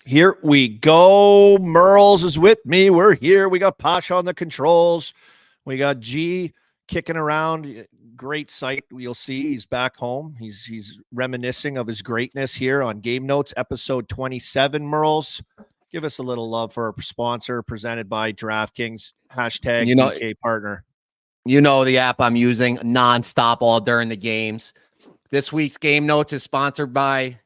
Here we go. Murls is with me. We're here. We got Pasha on the controls. We got G kicking around. Great sight. You'll see he's back home. He's reminiscing of his greatness here on Game Notes, episode 27. Murls, give us a little love for our sponsor, presented by DraftKings. Hashtag DK partner. You know the app I'm using nonstop all during the games. This week's Game Notes is sponsored by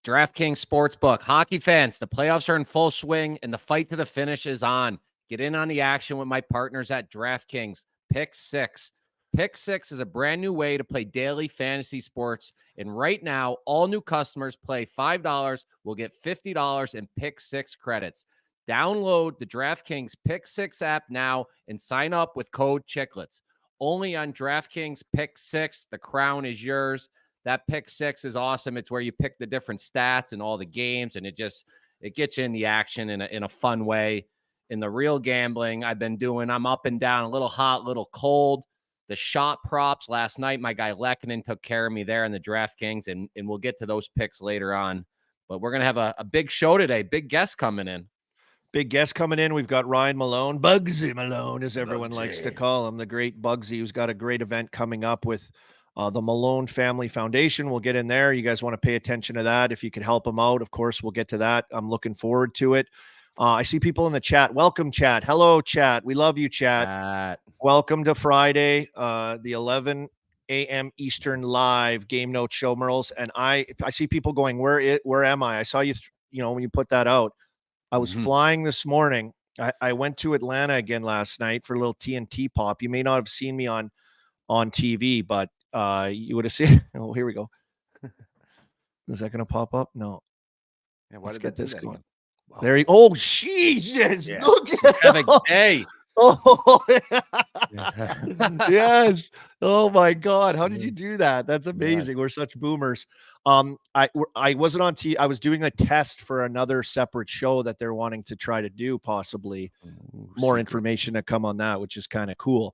DraftKings Sportsbook. Hockey fans, the playoffs are in full swing and the fight to the finish is on. Get in on the action with my partners at DraftKings. Pick Six. Pick Six is a brand new way to play daily fantasy sports. And right now, all new customers play $5 will get $50 in Pick Six credits. Download the DraftKings Pick Six app now and sign up with code Chicklets. Only on DraftKings Pick Six. The crown is yours. That Pick Six is awesome. It's where you pick the different stats and all the games, and it gets you in the action in a fun way. In the real gambling, I'm up and down, a little hot, a little cold. The shot props last night, my guy Lekkonen took care of me there in the DraftKings, and we'll get to those picks later on. But we're going to have a big show today. Big guest coming in. Big guest coming in. We've got Ryan Malone, Bugsy Malone, as everyone likes to call him, the great Bugsy, who's got a great event coming up with the Malone Family Foundation. We'll get in there. You guys want to pay attention to that. If you could help them out, of course, we'll get to that. I'm looking forward to it. I see people in the chat. Welcome, chat. Hello, chat. We love you, chat. Welcome to Friday, the 11 a.m. Eastern live Game Note show, Murls. And I see people going, where am I? I saw you, when you put that out. I was flying this morning. I went to Atlanta again last night for a little TNT pop. You may not have seen me on TV, but you would have seen. Oh, here we go. Is that going to pop up? No. Yeah, let's get this going. Wow. There you. Oh, Jesus! Yeah. Look at hey. Oh, yes. Oh my God. How did you do that? That's amazing. Yeah. We're such boomers. I wasn't on TV. I was doing a test for another separate show that they're wanting to try to do, possibly. More information to come on that, which is kind of cool.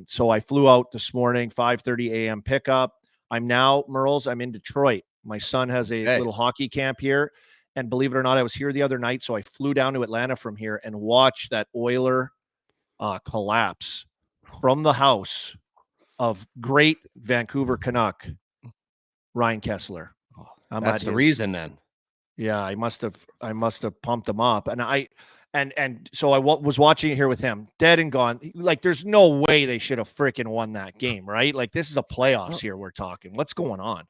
So I flew out this morning, 5:30 a.m. pickup. I'm now, Murls, I'm in Detroit. My son has a little hockey camp here. And believe it or not, I was here the other night. So I flew down to Atlanta from here and watched that Oiler collapse from the house of great Vancouver Canuck, Ryan Kessler. That's the reason then. Yeah, I must have pumped him up. And so I was watching it here with him, dead and gone. Like, there's no way they should have freaking won that game, right? Like, this is a playoffs here we're talking. What's going on?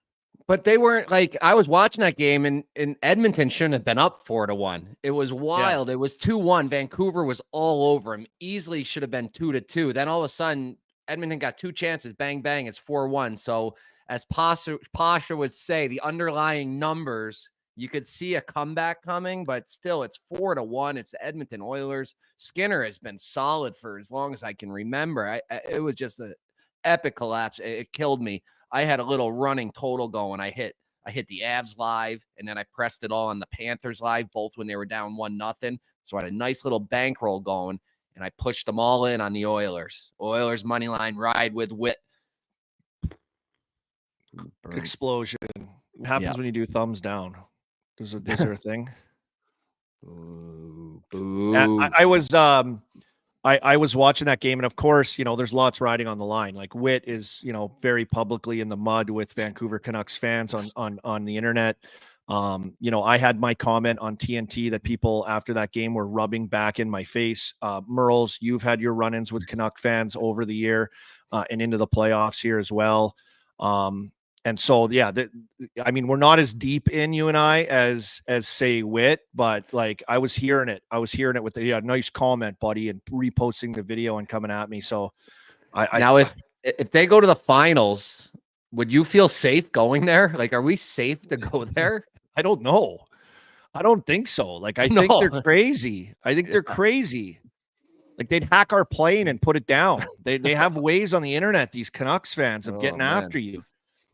But they weren't I was watching that game and Edmonton shouldn't have been up 4-1. It was wild. Yeah. It was 2-1. Vancouver was all over him. Easily should have been 2-2. Then all of a sudden, Edmonton got two chances. Bang, bang. It's 4-1. So as Pasha would say, the underlying numbers, you could see a comeback coming, but still it's 4-1. It's the Edmonton Oilers. Skinner has been solid for as long as I can remember. It was just an epic collapse. It killed me. I had a little running total going. I hit the Avs live, and then I pressed it all on the Panthers live, both when they were down 1-0. So I had a nice little bankroll going, and I pushed them all in on the Oilers. Oilers money line ride with Witt. Explosion. It happens when you do thumbs down. Is there a thing? Boo. I was watching that game, and of course, there's lots riding on the line. Like, Witt is, very publicly in the mud with Vancouver Canucks fans on the internet. I had my comment on TNT that people after that game were rubbing back in my face. Murls, you've had your run-ins with Canuck fans over the year and into the playoffs here as well. And so, yeah, we're not as deep in, you and I, as say Witt, but like I was hearing it with the nice comment, buddy, and reposting the video and coming at me. So if they go to the finals, would you feel safe going there? Like, are we safe to go there? I don't know. I don't think so. Like, I think they're crazy. I think they're crazy. Like, they'd hack our plane and put it down. They have ways on the internet, these Canucks fans, of getting after you.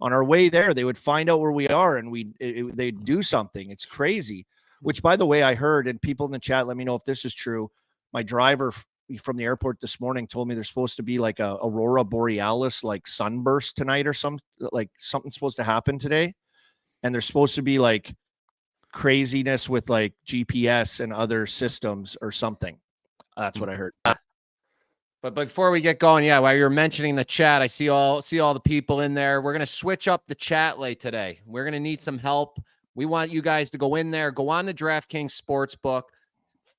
On our way there, they would find out where we are and they'd do something. It's crazy, which, by the way, I heard, and people in the chat, let me know if this is true. My driver from the airport this morning told me there's supposed to be like a Aurora Borealis, like sunburst tonight or something's supposed to happen today. And there's supposed to be like craziness with like GPS and other systems or something. That's what I heard. But before we get going, while you're mentioning the chat, I see all the people in there. We're going to switch up the chat late today. We're going to need some help. We want you guys to go in there, go on the DraftKings Sportsbook,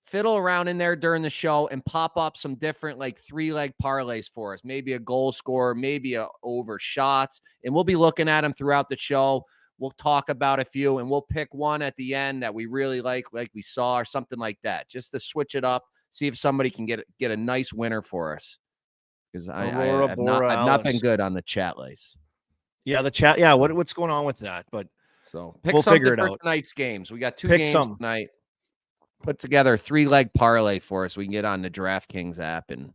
fiddle around in there during the show and pop up some different like 3-leg parlays for us. Maybe a goal scorer, maybe a over shots. And we'll be looking at them throughout the show. We'll talk about a few and we'll pick one at the end that we really like we saw or something like that, just to switch it up. See if somebody can get a nice winner for us. Because I've not been good on the chat lace. Yeah, the chat. Yeah, what's going on with that? But so pick we'll something figure it for out. Tonight's games. We got 2 games tonight. Put together a 3-leg parlay for us. We can get on the DraftKings app and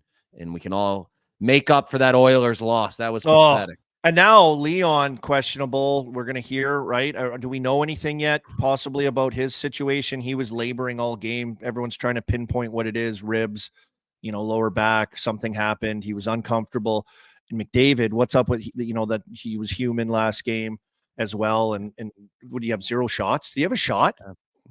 we can all make up for that Oilers loss. That was pathetic. And now Leon questionable. We're going to hear, right? Do we know anything yet possibly about his situation? He was laboring all game. Everyone's trying to pinpoint what it is. Ribs, lower back, something happened. He was uncomfortable. And McDavid, what's up with, that he was human last game as well. And would he have 0 shots? Do you have a shot?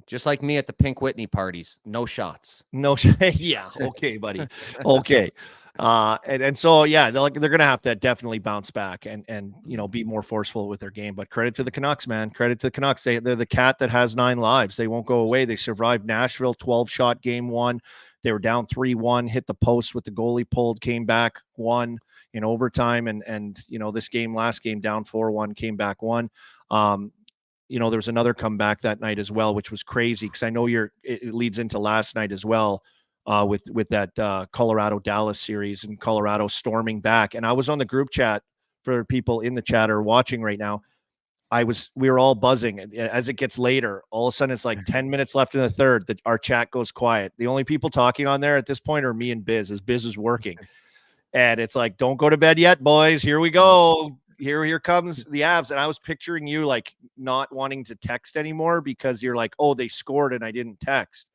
Just like me at the Pink Whitney parties, no shots. No, yeah. Okay, buddy. Okay. And so, yeah, they're going to have to definitely bounce back and be more forceful with their game. But credit to the Canucks, man. Credit to the Canucks. They're the cat that has 9 lives. They won't go away. They survived Nashville 12-shot game 1. They were down 3-1, hit the post with the goalie pulled, came back 1 in overtime. And this last game down 4-1, came back 1. There was another comeback that night as well, which was crazy because I know it leads into last night as well with that Colorado Dallas series and Colorado storming back. And I was on the group chat for people in the chat or watching right now. We were all buzzing as it gets later. All of a sudden it's like 10 minutes left in the third that our chat goes quiet. The only people talking on there at this point are me and Biz as Biz is working. And it's like, don't go to bed yet, boys. Here we go. Here comes the Avs. And I was picturing you like not wanting to text anymore because you're like, oh, they scored and I didn't text.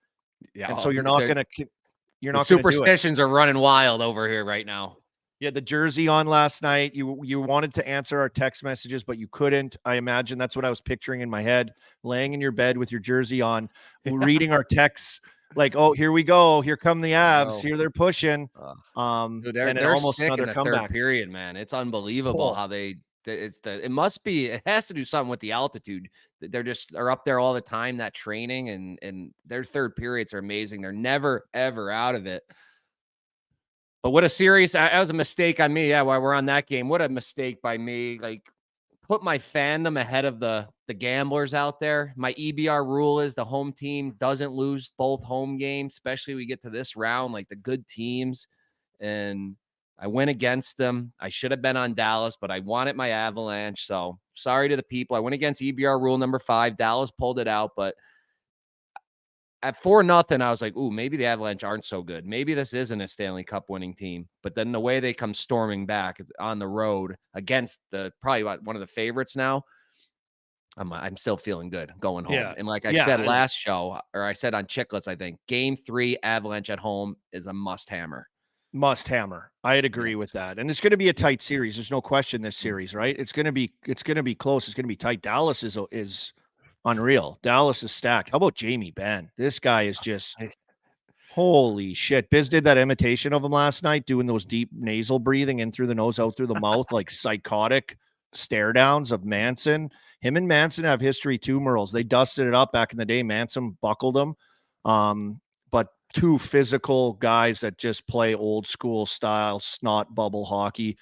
Yeah. And so you're not going to, superstitions are running wild over here right now. Yeah. The jersey on last night. You wanted to answer our text messages, but you couldn't. I imagine that's what I was picturing in my head, laying in your bed with your jersey on, reading our texts. Like, oh, here we go. Here come the Avs. Here they're pushing. Dude, they're almost sick in the comeback. Third period, man. It's unbelievable how it must be. It has to do something with the altitude. They're up there all the time. That training and their third periods are amazing. They're never ever out of it. But what a series! That was a mistake on me. Yeah, while we're on that game, what a mistake by me. Like, put my fandom ahead of the gamblers out there. My EBR rule is the home team doesn't lose both home games, especially we get to this round, like the good teams. And I went against them. I should have been on Dallas, but I wanted my Avalanche. So sorry to the people. I went against EBR rule number 5. Dallas pulled it out, but at 4-0, I was like, ooh, maybe the Avalanche aren't so good. Maybe this isn't a Stanley Cup winning team. But then the way they come storming back on the road against probably one of the favorites now, I'm still feeling good going home. Yeah. And like I said last show, or I said on Chicklets, I think Game 3 Avalanche at home is a must hammer. Must hammer. I'd agree with that. And it's going to be a tight series. There's no question this series, right? It's going to be close. It's going to be tight. Dallas is unreal. Dallas is stacked. How about Jamie Benn? This guy is just holy shit. Biz did that imitation of him last night, doing those deep nasal breathing in through the nose, out through the mouth, like psychotic stare downs of Manson. Him and Manson have history too, Murls. They dusted it up back in the day. Manson buckled them. But 2 physical guys that just play old school style snot bubble hockey.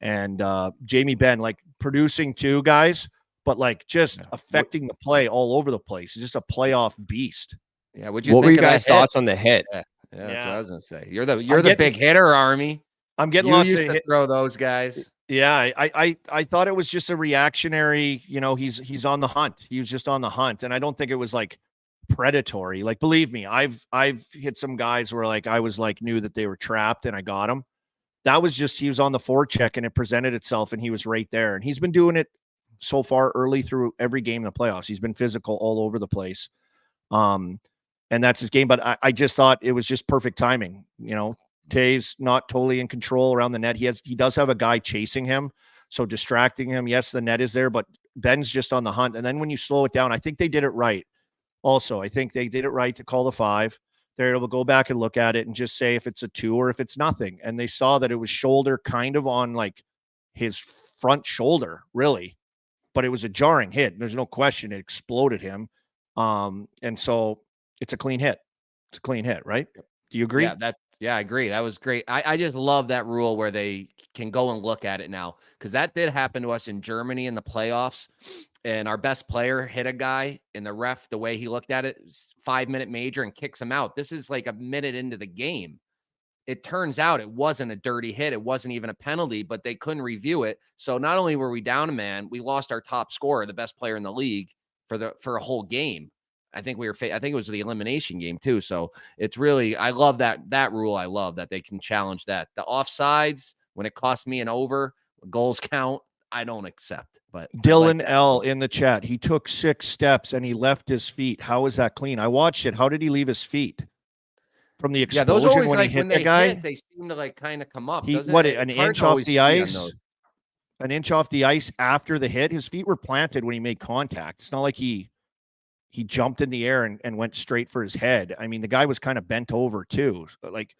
And Jamie Benn, like producing 2 guys, but like just affecting the play all over the place. He's just a playoff beast. Yeah. What were you guys' thoughts on the hit? Yeah, that's what I was gonna say. You're the big hitter, Army. I'm getting lots of throw those guys. Yeah, I thought it was just a reactionary. He's on the hunt. He was just on the hunt, and I don't think it was like predatory. Like, believe me, I've hit some guys where like I was like knew that they were trapped and I got him. That was just he was on the forecheck and it presented itself and he was right there. And he's been doing it so far early through every game in the playoffs. He's been physical all over the place. And that's his game. But I just thought it was just perfect timing. Tay's not totally in control around the net. He does have a guy chasing him, so distracting him. Yes, the net is there, but Ben's just on the hunt. And then when you slow it down, I think they did it right. Also, I think they did it right to call the 5. They're able to go back and look at it and just say if it's a 2 or if it's nothing. And they saw that it was shoulder kind of on like his front shoulder, really. But it was a jarring hit. There's no question it exploded him. And so it's a clean hit. It's a clean hit, right? Do you agree? Yeah, I agree. That was great. I just love that rule where they can go and look at it now, because that did happen to us in Germany in the playoffs. And our best player hit a guy, and the ref, the way he looked at it, 5-minute major and kicks him out. This is like a minute into the game. It turns out it wasn't a dirty hit. It wasn't even a penalty, but they couldn't review it. So not only were we down a man, we lost our top scorer, the best player in the league, for a whole game. I think I think it was the elimination game too. So it's really, I love that rule. I love that they can challenge that. The offsides, when it costs me an over, goals count, I don't accept. But Dylan L in the chat, he took 6 steps and he left his feet. How is that clean? I watched it. How did he leave his feet? From the explosion, those always, when like, he hit when the they guy, they seem to like kind of come up. An inch off the ice? An inch off the ice after the hit, his feet were planted when he made contact. It's not like he jumped in the air and went straight for his head. I mean, the guy was kind of bent over too. Like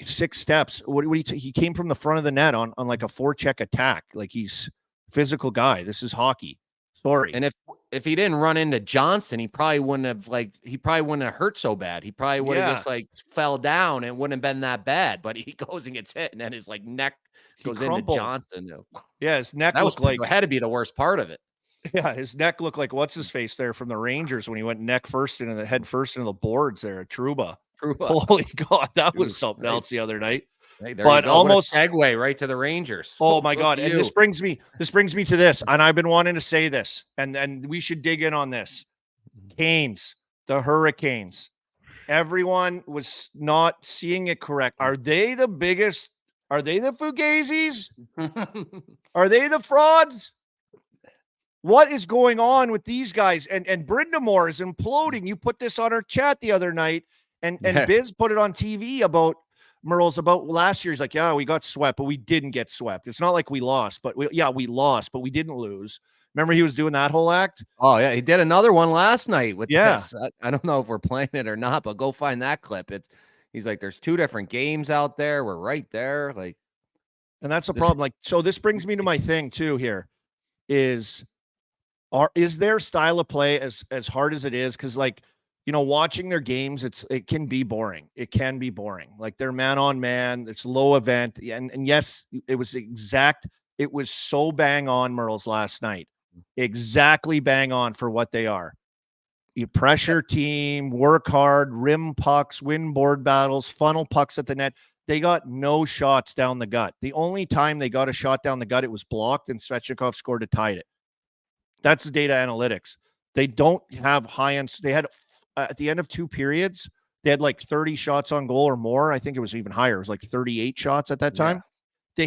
6 steps. He came from the front of the net on like a forecheck attack. Like, he's a physical guy. This is hockey. Sorry. And if he didn't run into Johnston, he probably wouldn't have hurt so bad. He probably would have just like fell down and wouldn't have been that bad. But he goes and gets hit, and then his like neck goes into Johnston. Yeah, his neck looked like had to be the worst part of it. Yeah, his neck looked like what's his face there from the Rangers when he went head first into the boards there at Trouba. Holy God, that was something else the other night. Hey, but almost segue right to the Rangers. Oh my God. And this brings me to this. And I've been wanting to say this, and we should dig in on this. Canes, the Hurricanes. Everyone was not seeing it correct. Are they the biggest? Are they the Fugazis? Are they the frauds? What is going on with these guys? And Brindamore is imploding. You put this on our chat the other night, and Biz put it on TV about Murls about last year. He's like, yeah, we got swept, but we didn't get swept. It's not like we lost, but we lost, but we didn't lose. Remember, he was doing that whole act? Oh, yeah. He did another one last night with this. I don't know if we're playing it or not, but go find that clip. He's like, there's 2 different games out there. We're right there. Like, and that's a problem. Like, so this brings me to my thing too here is their style of play as hard as it is? Because, like, you know, watching their games, it can be boring. It can be boring. Like, they're man on man. It's low event. And yes, it was so bang on, Murls, last night. Exactly bang on for what they are. You pressure team, work hard, rim pucks, win board battles, funnel pucks at the net. They got no shots down the gut. The only time they got a shot down the gut, it was blocked, and Svechnikov scored to tie it. That's the data analytics. They don't have high end. They had at the end of 2 periods, they had like 30 shots on goal or more. I think it was even higher. It was like 38 shots at that time. They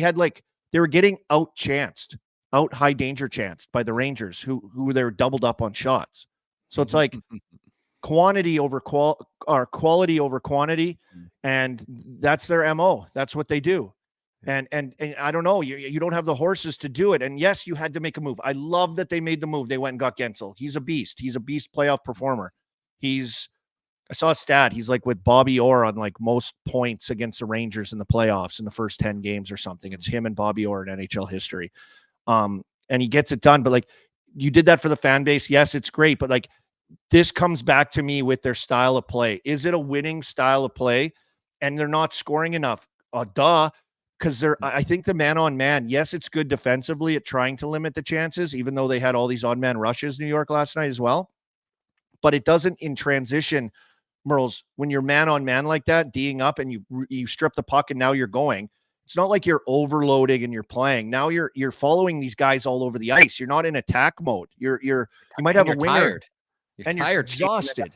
were getting out high danger chanced by the Rangers, who they were doubled up on shots. So it's like quantity over quality over quantity, and that's their MO. That's what they do. And I don't know, you don't have the horses to do it. And yes, you had to make a move. I love that they made the move. They went and got Gensel. He's a beast. He's a beast playoff performer. I saw a stat. He's like with Bobby Orr on like most points against the Rangers in the playoffs in the first 10 games or something. It's him and Bobby Orr in NHL history. And he gets it done. But like, you did that for the fan base. Yes, it's great. But like, this comes back to me with their style of play. Is it a winning style of play? And they're not scoring enough. Because I think the man-on-man, yes, it's good defensively at trying to limit the chances, even though they had all these odd-man rushes New York last night as well. But it doesn't in transition, Murls, when you're man-on-man like that, D'ing up, and you strip the puck and now you're going. It's not like you're overloading and you're playing. Now you're following these guys all over the ice. You're not in attack mode. You might have a winger. Tired. You're tired. You're exhausted.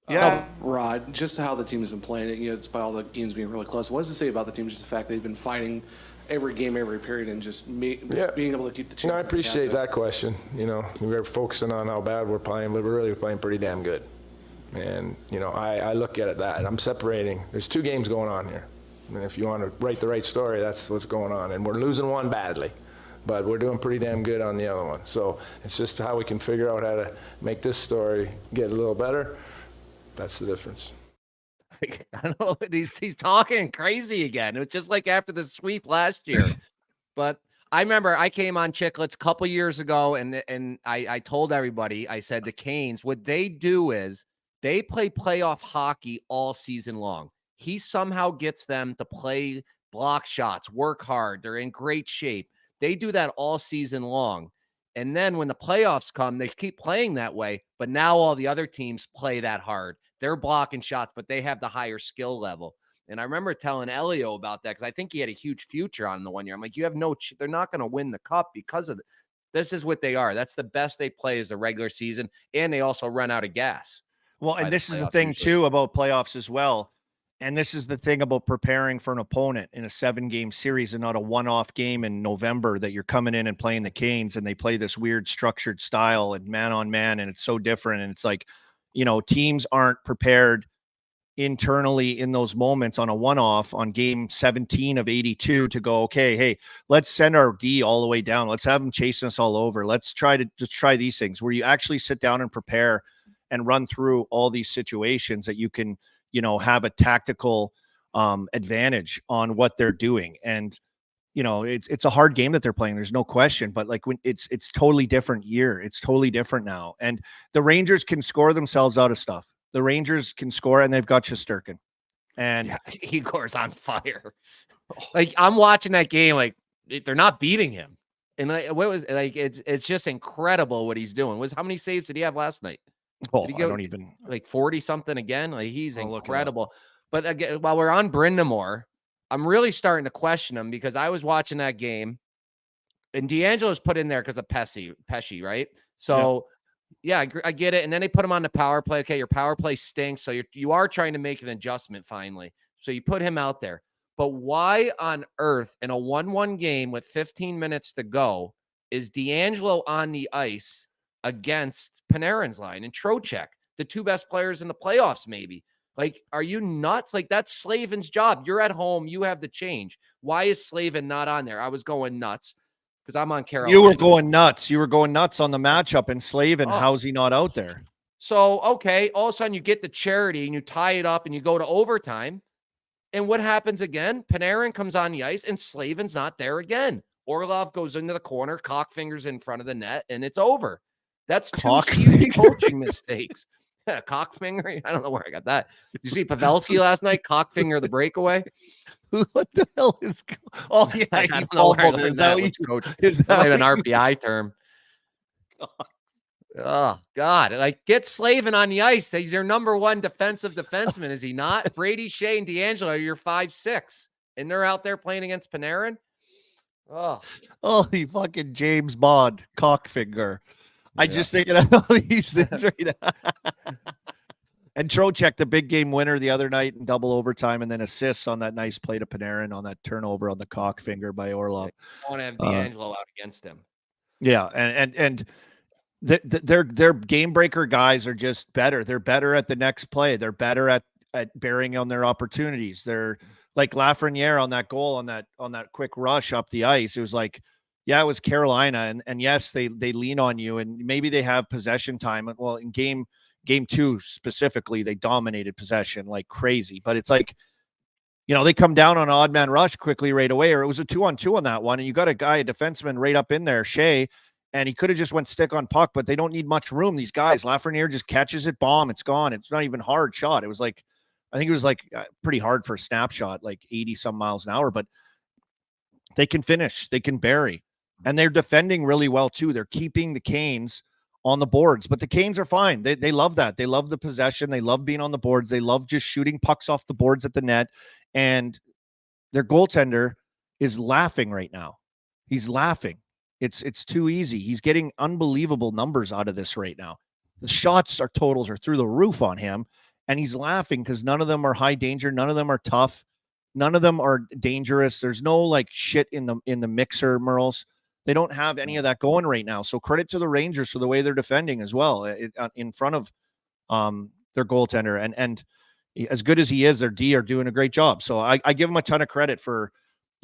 Yeah, Rod, just how the team's been playing it, it's by all the games being really close. What does it say about the team, just the fact they've been fighting every game, every period, and just being able to keep the chances? I appreciate that question. We're focusing on how bad we're playing, but we're really playing pretty damn good. And, I look at it that. I'm separating. There's 2 games going on here. And if you want to write the right story, that's what's going on. And we're losing one badly. but we're doing pretty damn good on the other one. So it's just how we can figure out how to make this story get a little better. That's the difference. I don't know. He's talking crazy again. It was just like after the sweep last year. But I remember I came on Chicklets a couple years ago, and I told everybody, I said the Canes, what they do is they play playoff hockey all season long. He somehow gets them to play block shots, work hard. They're in great shape. They do that all season long. And then when the playoffs come, they keep playing that way. But now all the other teams play that hard. They're blocking shots, but they have the higher skill level. And I remember telling Elio about that because I think he had a huge future on the 1 year. I'm like, you have they're not going to win the cup because of this is what they are. That's the best they play is the regular season. And they also run out of gas. Well, and this is the thing too about playoffs as well. And this is the thing about preparing for an opponent in a 7-game series and not a one-off game in November that you're coming in and playing the Canes and they play this weird structured style and man on man. And it's so different. And it's like, teams aren't prepared internally in those moments on a one-off on game 17 of 82 to go, okay, hey, let's send our D all the way down. Let's have them chasing us all over. Let's try these things where you actually sit down and prepare and run through all these situations that you can, have a tactical advantage on what they're doing. And, it's a hard game that they're playing. There's no question, but like when it's totally different year. It's totally different now. And the Rangers can score themselves out of stuff. The Rangers can score and they've got Shesterkin. And Igor's on fire. Like I'm watching that game, like they're not beating him. And it's just incredible what he's doing. How many saves did he have last night? I don't even like 40 something again. Like he's incredible. But again, while we're on Brindamore, I'm really starting to question him because I was watching that game and D'Angelo's put in there because of Pesci, right? So yeah, I get it. And then they put him on the power play. Okay, your power play stinks. So you are trying to make an adjustment finally. So you put him out there. But why on earth in a 1-1 game with 15 minutes to go is D'Angelo on the ice against Panarin's line and Trocheck, the two best players in the playoffs, maybe? Like, are you nuts? Like, that's Slavin's job. You're at home. You have the change. Why is Slavin not on there? I was going nuts because I'm on Carolina. You were going nuts. You were going nuts on the matchup and Slavin. How's he not out there? So, okay, all of a sudden you get the charity and you tie it up and you go to overtime. And what happens again? Panarin comes on the ice and Slavin's not there again. Orlov goes into the corner, cockfingers in front of the net, and it's over. That's two huge coaching mistakes. Yeah, cockfinger. I don't know where I got that. Did you see Pavelski last night? Cockfinger the breakaway. What the hell is? Oh yeah, I don't know where I learned that. Is that an RPI term? God. Oh God! Like get Slavin on the ice. He's your number one defensive defenseman, is he not? Brady, Shea, and D'Angelo are your 5-6, and they're out there playing against Panarin. He fucking James Bond cockfinger. Yeah. I just thinking of all these things right now. And Trocheck, the big game winner the other night in double overtime, and then assists on that nice play to Panarin on that turnover on the cockfinger by Orlov. I want to have D'Angelo out against him. Yeah, and their game breaker guys are just better. They're better at the next play. They're better at bearing on their opportunities. They're like Lafreniere on that goal on that quick rush up the ice. It was like, yeah, it was Carolina, and yes, they lean on you, and maybe they have possession time. Well, in game 2 specifically, they dominated possession like crazy. But it's like, they come down on an odd man rush quickly right away, or it was a 2-on-2 on that one, and you got a defenseman right up in there, Shea, and he could have just went stick on puck, but they don't need much room. These guys, Lafreniere just catches it, bomb, it's gone. It's not even hard shot. It was like, I think it was like pretty hard for a snapshot, like 80 some miles an hour, but they can finish, they can bury, and they're defending really well too. They're keeping the Canes on the boards, but the Canes are fine. They love that. They love the possession. They love being on the boards. They love just shooting pucks off the boards at the net. And their goaltender is laughing right now. He's laughing. It's too easy. He's getting unbelievable numbers out of this right now. The totals are through the roof on him, and he's laughing because none of them are high danger. None of them are tough. None of them are dangerous. There's no like shit in the mixer, Murls. They don't have any of that going right now. So credit to the Rangers for the way they're defending as well in front of their goaltender. And as good as he is, their D are doing a great job. So I give them a ton of credit for,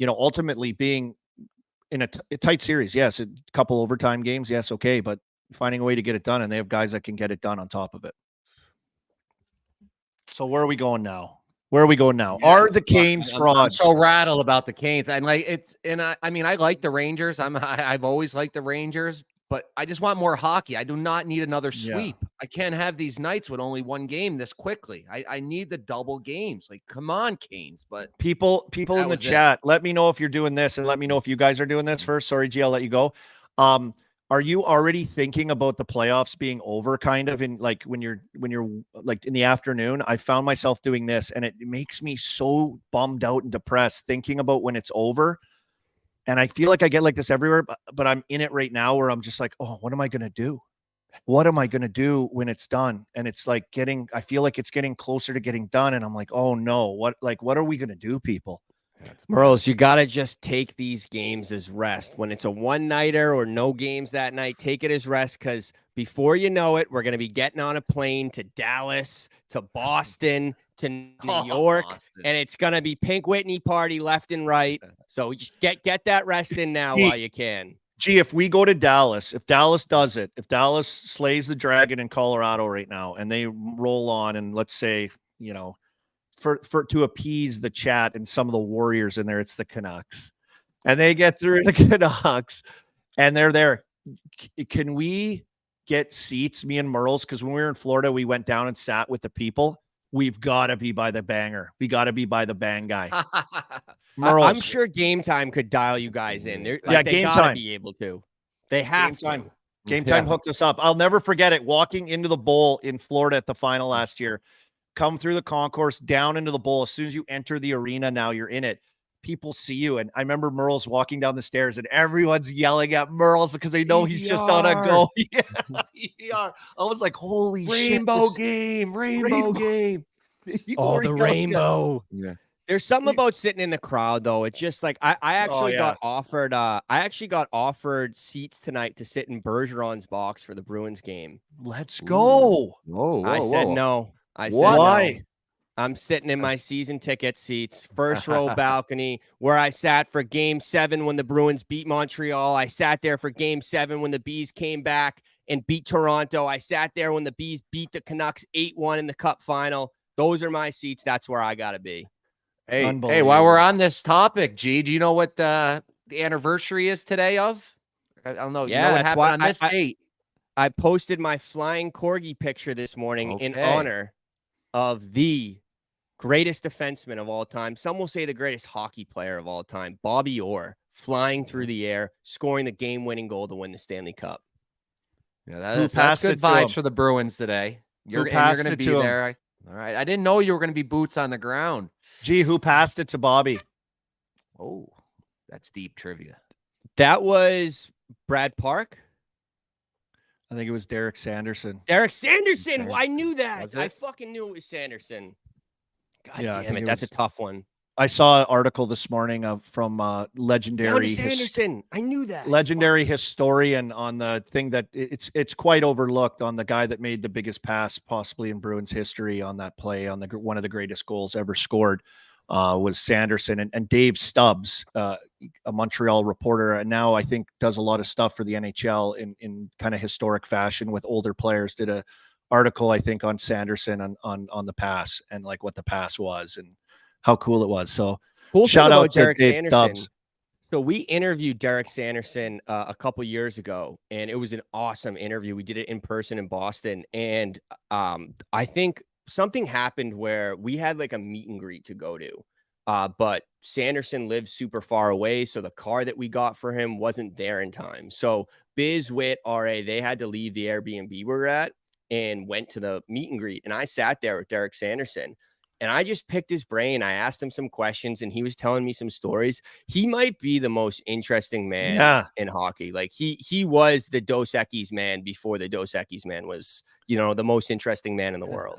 ultimately being in a tight series. Yes, a couple overtime games. Yes, okay, but finding a way to get it done, and they have guys that can get it done on top of it. So where are we going now? Where are we going now? Yeah, Are the Canes I'm frauds? so rattled about the Canes. And like it's and I mean I like the Rangers. I've always liked the Rangers, but I just want more hockey. I do not need another sweep. I can't have these nights with only one game this quickly. I need the double games. Like, come on, Canes. But People in the chat, let me know if you're doing this, and let me know if you guys are doing this first. Sorry, G, I'll let you go. Are you already thinking about the playoffs being over, kind of in like when you're like in the afternoon? I found myself doing this, and it makes me so bummed out and depressed thinking about when it's over. And I feel like I get like this everywhere, but I'm in it right now where I'm just like, oh, what am I going to do? What am I going to do when it's done? And it's like I feel like it's getting closer to getting done. And I'm like, oh no, what are we going to do, people? Murls, you got to just take these games as rest. When it's a one-nighter or no games that night, take it as rest, because before you know it, we're going to be getting on a plane to Dallas, to Boston, to New York, and it's going to be Pink Whitney party left and right. So just get that rest in now while you can. Gee, if we go to Dallas, if Dallas does it, if Dallas slays the Dragon in Colorado right now and they roll on, and let's say, you know, for to appease the chat and some of the Warriors in there, it's the Canucks, and they get through the Canucks and they're there. Can we get seats, me and Murls? Because when we were in Florida, we went down and sat with the people. We've got to be by the banger. We got to be by the bang guy. Murls. I'm sure Game Time could dial you guys in. They Game gotta Time. Be able to. They have Game to. Game Time hooked us up. I'll never forget it. Walking into the bowl in Florida at the final last year, come through the concourse, down into the bowl. As soon as you enter the arena, now you're in it. People see you. And I remember Murls walking down the stairs and everyone's yelling at Murls because they know he's just on a go. Yeah, I was like, holy rainbow shit. game. Oh, the rainbow. Yeah. There's something about sitting in the crowd, though. It's just like I actually got offered. I actually got offered seats tonight to sit in Bergeron's box for the Bruins game. Let's go. Whoa, I said no. I said why? No. I'm sitting in my season ticket seats, first row balcony, where I sat for Game 7 when the Bruins beat Montreal. I sat there for Game 7 when the Bees came back and beat Toronto. I sat there when the Bees beat the Canucks 8-1 in the Cup final. Those are my seats. That's where I got to be. Hey, while we're on this topic, G, do you know what the anniversary is today of? I don't know. Yeah, you know what that's happened why on this date? I posted my flying corgi picture this morning in honor of the greatest defenseman of all time. Some will say the greatest hockey player of all time, Bobby Orr, flying through the air, scoring the game-winning goal to win the Stanley Cup. Yeah, that's good vibes for the Bruins today. You're going to be there. All right. I didn't know you were going to be boots on the ground. Gee, who passed it to Bobby? Oh, that's deep trivia. That was Brad Park. I think it was Derek Sanderson. Derek Sanderson. I knew that. I fucking knew it was Sanderson. God damn it. That's a tough one. I saw an article this morning from legendary Sanderson. I knew that. Legendary historian on the thing that it's quite overlooked, on the guy that made the biggest pass possibly in Bruins history on that play, on the one of the greatest goals ever scored, was Sanderson. And Dave Stubbs, a Montreal reporter, and now I think does a lot of stuff for the NHL in kind of historic fashion with older players, did a article I think on Sanderson on the pass and like what the pass was and how cool it was. So shout out to Derek Dave Sanderson. Stubbs. So we interviewed Derek Sanderson a couple years ago, and it was an awesome interview. We did it in person in Boston, and I think something happened where we had like a meet and greet to go to, but Sanderson lived super far away, so the car that we got for him wasn't there in time. So Biz, Witt, RA, they had to leave the Airbnb we were at and went to the meet and greet, and I sat there with Derek Sanderson. And I just picked his brain. I asked him some questions and he was telling me some stories. He might be the most interesting man in hockey. Like he was the Dos Equis man before the Dos Equis man was, the most interesting man in the world.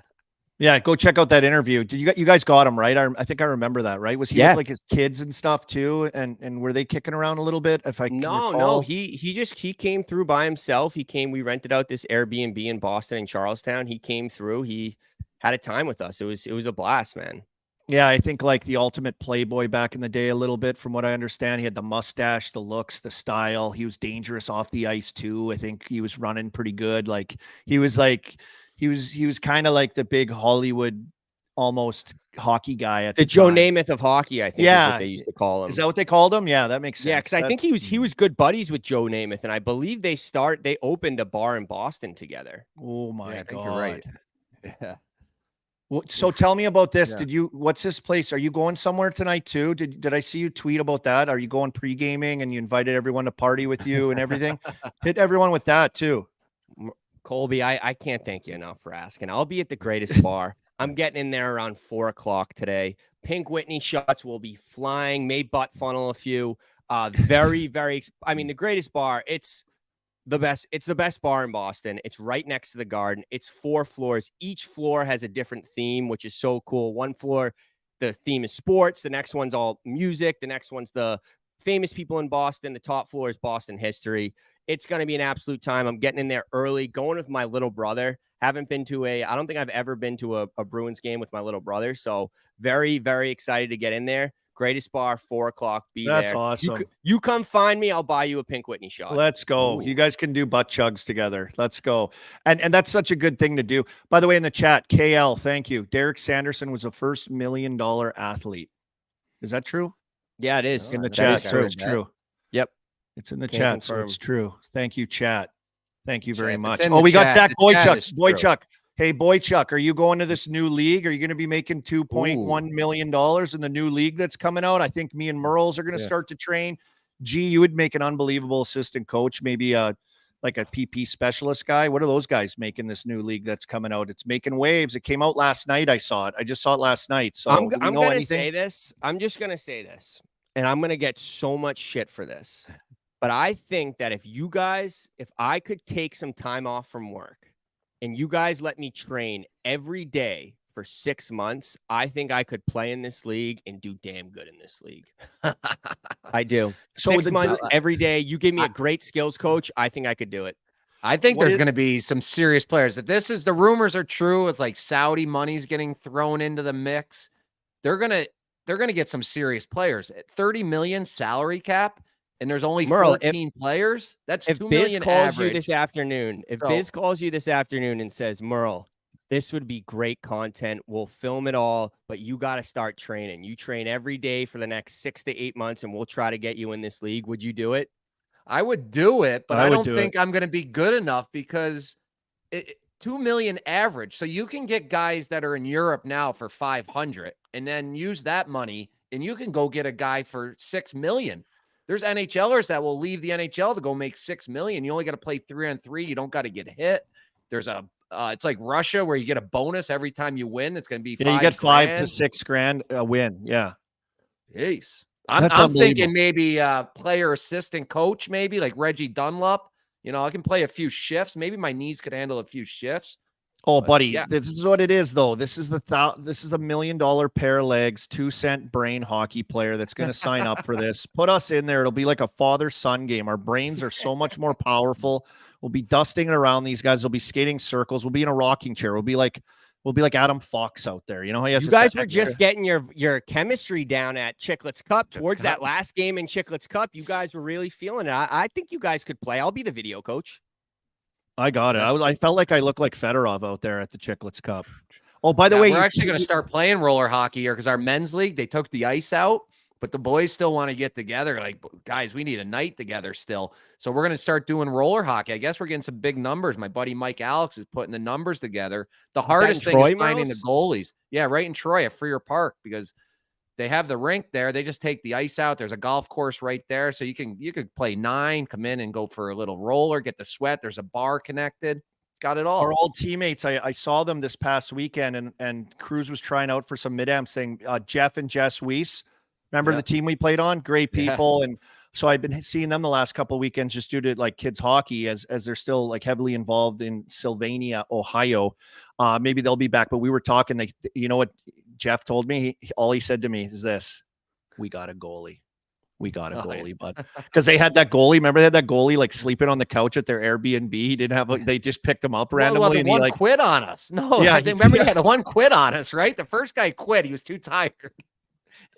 Yeah, go check out that interview. Did you guys got him, right? I think I remember that, right? Was he with like his kids and stuff too? And were they kicking around a little bit? If I No, he came through by himself. We rented out this Airbnb in Boston and Charlestown. He came through. He had a time with us. It was a blast, man. Yeah, I think like the ultimate playboy back in the day a little bit from what I understand. He had the mustache, the looks, the style. He was dangerous off the ice too. I think he was running pretty good. He was like he was kind of like the big Hollywood almost hockey guy at The the Joe time. Namath of hockey, I think, is Yeah. what they used to call him. Is that what they called him? Yeah, that makes sense. Yeah, because I think he was good buddies with Joe Namath, and I believe they opened a bar in Boston together. Oh my I think God. you're right. Yeah. So tell me about this. Yeah. What's this place? Are you going somewhere tonight too? Did I see you tweet about that? Are you going pre-gaming and you invited everyone to party with you and everything? Hit everyone with that too. Colby, I can't thank you enough for asking. I'll be at the Greatest Bar. I'm getting in there around 4:00 today. Pink Whitney shots will be flying. May butt funnel a few. Very, very. I mean, the Greatest Bar. It's the best. It's the best bar in Boston. It's right next to the Garden. It's 4 floors. Each floor has a different theme, which is so cool. One floor, the theme is sports. The next one's all music. The next one's the famous people in Boston. The top floor is Boston history. It's going to be an absolute time. I'm getting in there early, going with my little brother. I don't think I've ever been to a Bruins game with my little brother. So very, very excited to get in there. Greatest Bar, 4:00. Be That's there. awesome. You come find me. I'll buy you a Pink Whitney shot. Let's go. Ooh. You guys can do butt chugs together. Let's go. And that's such a good thing to do. By the way, in the chat, KL, thank you. Derek Sanderson was the first $1 million athlete. Is that true? Yeah, it is. In the That chat, is so true. it's true. Yep. It's in the Can chat, so confirm. it's true. Thank you, chat. Thank you very Chat, much. it's in Oh, the we got chat. Zach The chat Boychuk. is true. Boychuk. Hey, Boychuk, are you going to this new league? Are you going to be making $2.1 million in the new league that's coming out? I think me and Murls are going to Yes. start to train. Gee, you would make an unbelievable assistant coach, maybe like a PP specialist guy. What are those guys making this new league that's coming out? It's making waves. It came out last night. I saw it. I just saw it last night. So I'm do we know going to anything? say this. I'm just going to say this, and I'm going to get so much shit for this. But I think that if I could take some time off from work and you guys let me train every day for 6 months, I think I could play in this league and do damn good in this league. I do. So 6 the- months every day. You give me a great skills coach, I think I could do it. I think What there's is- going to be some serious players. If the rumors are true, it's like Saudi money's getting thrown into the mix. They're going to get some serious players at 30 million salary cap. And there's only Merle, 14 players. That's If 2 Biz million calls average. you this afternoon, and says, Merle, this would be great content. We'll film it all, but you got to start training. You train every day for the next 6 to 8 months, and we'll try to get you in this league. Would you do it? I would do it, but I I would don't do think I'm going to be good enough because 2 million average. So you can get guys that are in Europe now for 500 and then use that money and you can go get a guy for 6 million. There's NHLers that will leave the NHL to go make 6 million. You only got to play 3-on-3. You don't got to get hit. There's it's like Russia where you get a bonus every time you win. It's going to be Yeah, you get $5 to grand. $6,000 a win. Yeah. Jeez. That's I'm unbelievable. thinking maybe player assistant coach, maybe like Reggie Dunlop. I can play a few shifts. Maybe my knees could handle a few shifts. Oh, But, buddy, yeah. this is what it is, though. This is $1 million pair of legs, 2-cent brain hockey player that's going to sign up for this. Put us in there. It'll be like a father-son game. Our brains are so much more powerful. We'll be dusting it around these guys. We'll be skating circles. We'll be in a rocking chair. We'll be like Adam Fox out there. You know how he has You this guys were extra- just getting your chemistry down at Chicklets Cup towards that last game in Chicklets Cup. You guys were really feeling it. I think you guys could play. I'll be the video coach. I got it. I felt like I looked like Fedorov out there at the Chicklets Cup. Oh, by the way, We're actually going to start playing roller hockey here because our men's league, they took the ice out, but the boys still want to get together. Like, guys, we need a night together still. So we're going to start doing roller hockey. I guess we're getting some big numbers. My buddy Mike Alex is putting the numbers together. The hardest thing is finding the goalies. Yeah, right in Troy at Freer Park because they have the rink there. They just take the ice out. There's a golf course right there. So you could play 9, come in and go for a little roller, get the sweat. There's a bar connected. It's got it all. our old teammates, I saw them this past weekend, and Cruz was trying out for some mid-am thing. Jeff and Jess Weiss, remember Yeah. the team we played on? Great people. And so I've been seeing them the last couple of weekends just due to like kids hockey as they're still like heavily involved in Sylvania, Ohio. Maybe they'll be back, but we were talking, you know what Jeff told me? All he said to me is this: we got a goalie. We got a Oh, yeah. goalie, bud. Because they had that goalie. Remember they had that goalie like sleeping on the couch at their Airbnb. He didn't have they just picked him up randomly. Well, the and he one like quit on us. No, Yeah, remember they had the one quit on us, right? The first guy quit. He was too tired.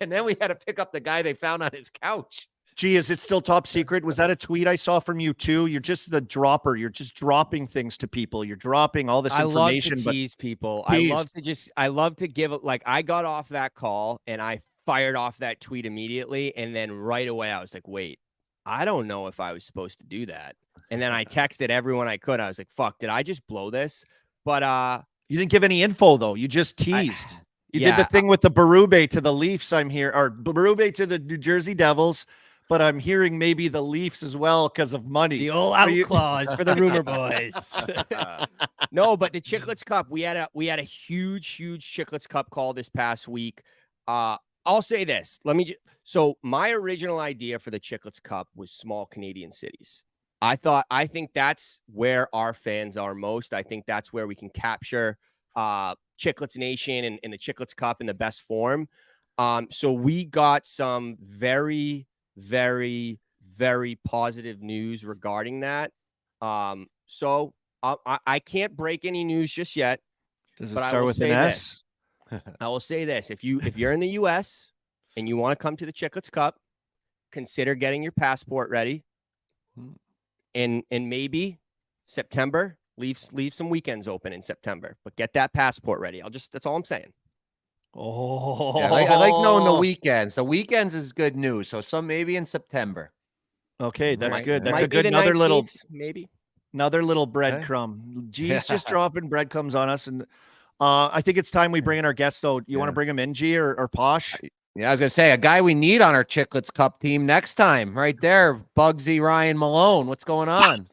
And then we had to pick up the guy they found on his couch. Gee, is it still top secret? Was that a tweet I saw from you too? You're just the dropper. You're just dropping things to people. You're dropping all this information. I love to tease people. Tease. I love to give it, like, I got off that call and I fired off that tweet immediately. And then right away, I was like, wait, I don't know if I was supposed to do that. And then I texted everyone I could. I was like, fuck, did I just blow this? But You didn't give any info though. You just teased. You did the thing with the Berube to the Leafs. I'm here, or Berube to the New Jersey Devils. But I'm hearing maybe the Leafs as well because of money. the old out clause for the rumor boys. No, but the Chicklets Cup, we had a huge Chicklets Cup call this past week. I'll say this. So my original idea for the Chicklets Cup was small Canadian cities. I think that's where our fans are most. I think that's where we can capture Chicklets Nation and the Chicklets Cup in the best form. So we got some very, very, very positive news regarding that. So I can't break any news just yet. Does it but start with an S? I will say this: if you're in the U.S. and you want to come to the Chicklets Cup, consider getting your passport ready, and maybe September leave some weekends open in September, but get that passport ready. That's all I'm saying. Oh, Yeah, I like knowing the weekends. The weekends is good news. So maybe in September. Okay, that's Might- good. That's a might be good the another little 19th, maybe. breadcrumb. G's just dropping breadcrumbs on us, and I think it's time we bring in our guests. Though, you want to bring him in, G or Posh? Yeah, I was gonna say a guy we need on our Chicklets Cup team next time, right there, Bugsy Ryan Malone. What's going on?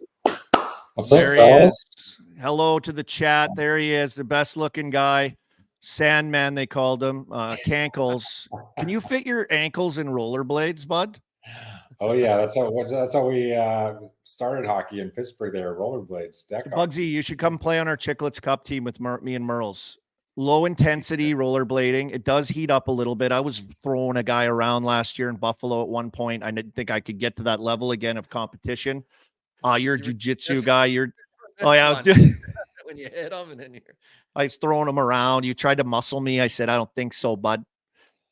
What's up, There he fellas? is. Hello to the chat. There he is, the best looking guy. Sandman, they called him. Cankles. Can you fit your ankles in rollerblades, bud? Oh yeah, that's how we started hockey in Pittsburgh. There, rollerblades. Deck hockey. Bugsy, you should come play on our Chicklets Cup team with me and Murls. Low intensity rollerblading. It does heat up a little bit. I was throwing a guy around last year in Buffalo at one point. I didn't think I could get to that level again of competition. You're a jiu-jitsu guy. I was doing when you hit them and then I was throwing him around. You tried to muscle me. I said, I don't think so, bud.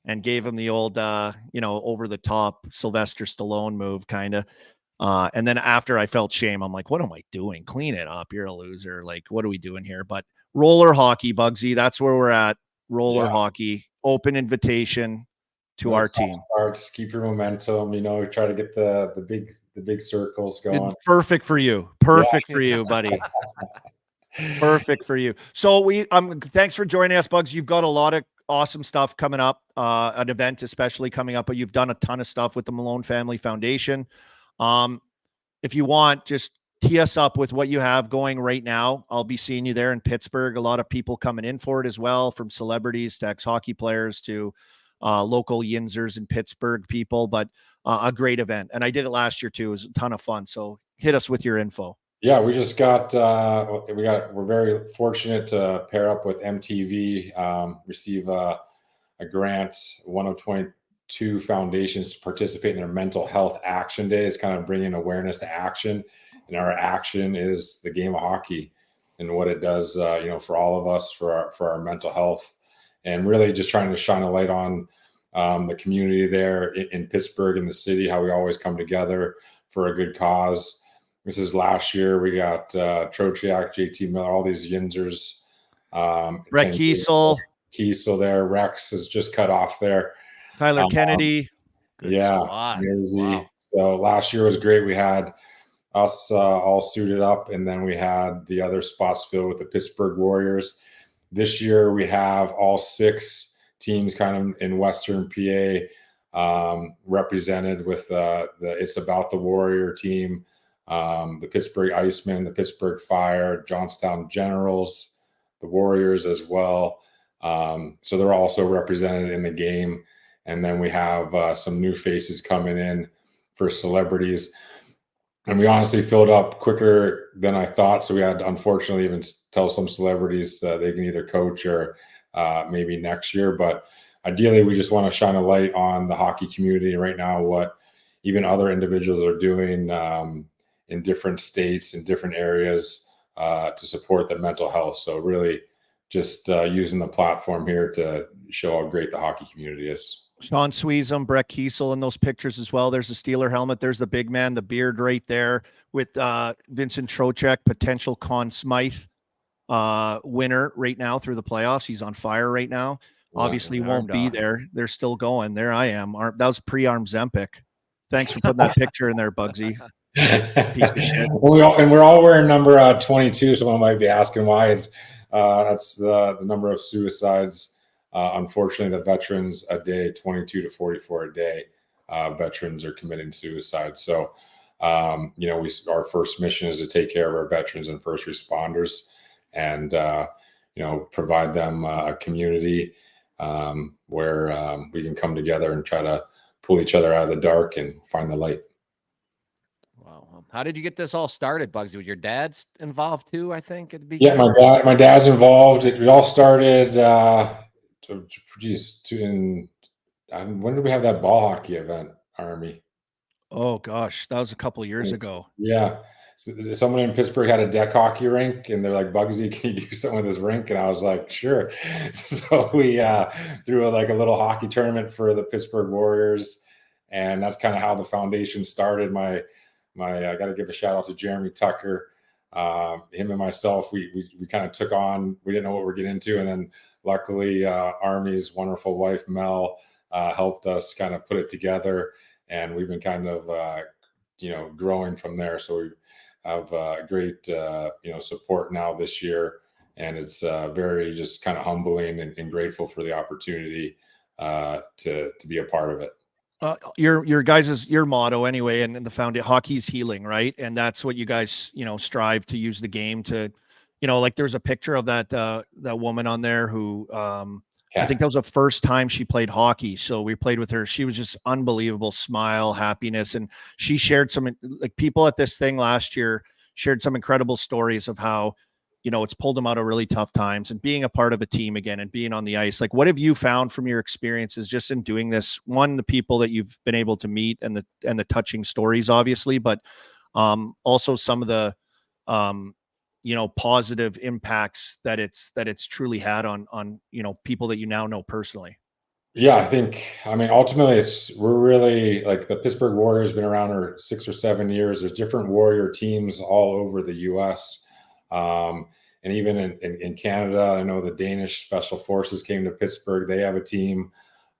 And gave him the old, over the top Sylvester Stallone move, kind of. And then after I felt shame, I'm like, what am I doing? Clean it up. You're a loser. Like, what are we doing here? But roller hockey, Bugsy, that's where we're at. Roller hockey, open invitation to our team. Starts, keep your momentum. Try to get the big circles going. Perfect for you. Perfect for you, buddy. Perfect for you. So thanks for joining us, Bugs. You've got a lot of awesome stuff coming up, an event especially coming up, but you've done a ton of stuff with the Malone Family Foundation. If you want, just tee us up with what you have going right now. I'll be seeing you there in Pittsburgh. A lot of people coming in for it as well, from celebrities to ex-hockey players to local Yinzers in Pittsburgh people, but a great event. And I did it last year too. It was a ton of fun. So hit us with your info. Yeah, we just got we're very fortunate to pair up with MTV, receive a grant, one of 22 foundations to participate in their mental health action day. It's kind of bringing awareness to action. And our action is the game of hockey and what it does, for all of us, for our mental health, and really just trying to shine a light on the community there in Pittsburgh, in the city, how we always come together for a good cause. This is last year. We got Trocheak, JT Miller, all these Yinzers. Brett Kiesel there. Rex is just cut off there. Tyler Kennedy. Jersey. Wow. So last year was great. We had us all suited up, and then we had the other spots filled with the Pittsburgh Warriors. This year we have all 6 teams kind of in Western PA represented with the It's About the Warrior team, the Pittsburgh Icemen, the Pittsburgh Fire, Johnstown Generals, the Warriors as well. So they're also represented in the game. And then we have some new faces coming in for celebrities. And we honestly filled up quicker than I thought. So we had to unfortunately even tell some celebrities that they can either coach or maybe next year. But ideally, we just want to shine a light on the hockey community right now, what even other individuals are doing in different states, in different areas to support the mental health. So really just using the platform here to show how great the hockey community is. Sean Sweezum, Brett Kiesel in those pictures as well. There's a Steeler helmet. There's the big man, the beard right there with Vincent Trocheck, potential Conn Smythe winner right now through the playoffs. He's on fire right now. Obviously won't be there. They're still going. There I am. That was pre-arm Zempic. Thanks for putting that picture in there, Bugsy. Piece of shit. We're all wearing number 22. Someone might be asking why. It's that's the number of suicides. Unfortunately, the veterans a day, 22 to 44 a day, veterans are committing suicide. So, our first mission is to take care of our veterans and first responders, and provide them a community where we can come together and try to pull each other out of the dark and find the light. Wow. How did you get this all started, Bugsy? Was your dad's involved too, I think, at the beginning? Yeah, my dad's involved. It all started when did we have that ball hockey event, Army? Oh gosh, that was a couple of years ago. Yeah. So someone in Pittsburgh had a deck hockey rink, and they're like, Bugsy, can you do something with this rink? And I was like, sure. So we threw a little hockey tournament for the Pittsburgh Warriors, and that's kind of how the foundation started. I got to give a shout out to Jeremy Tucker. Him and myself, we kind of took on. We didn't know what we're getting into, and then luckily, Army's wonderful wife Mel helped us kind of put it together, and we've been kind of growing from there. So we have great support now this year, and it's very just kind of humbling and grateful for the opportunity to be a part of it. Your guys' your motto anyway, and the foundation, hockey's healing, right? And that's what you guys strive to use the game to, like there's a picture of that woman on there who I think that was the first time she played hockey. So we played with her. She was just unbelievable, smile, happiness. And she shared some, people at this thing last year shared some incredible stories of how, it's pulled them out of really tough times, and being a part of a team again and being on the ice. Like, what have you found from your experiences just in doing this? One, the people that you've been able to meet and the touching stories, obviously, but also some of the, positive impacts that it's truly had on people that you now know personally. Yeah, ultimately we're really like the Pittsburgh Warriors been around for 6 or 7 years. There's different Warrior teams all over the US. And even in Canada, I know the Danish Special Forces came to Pittsburgh. They have a team.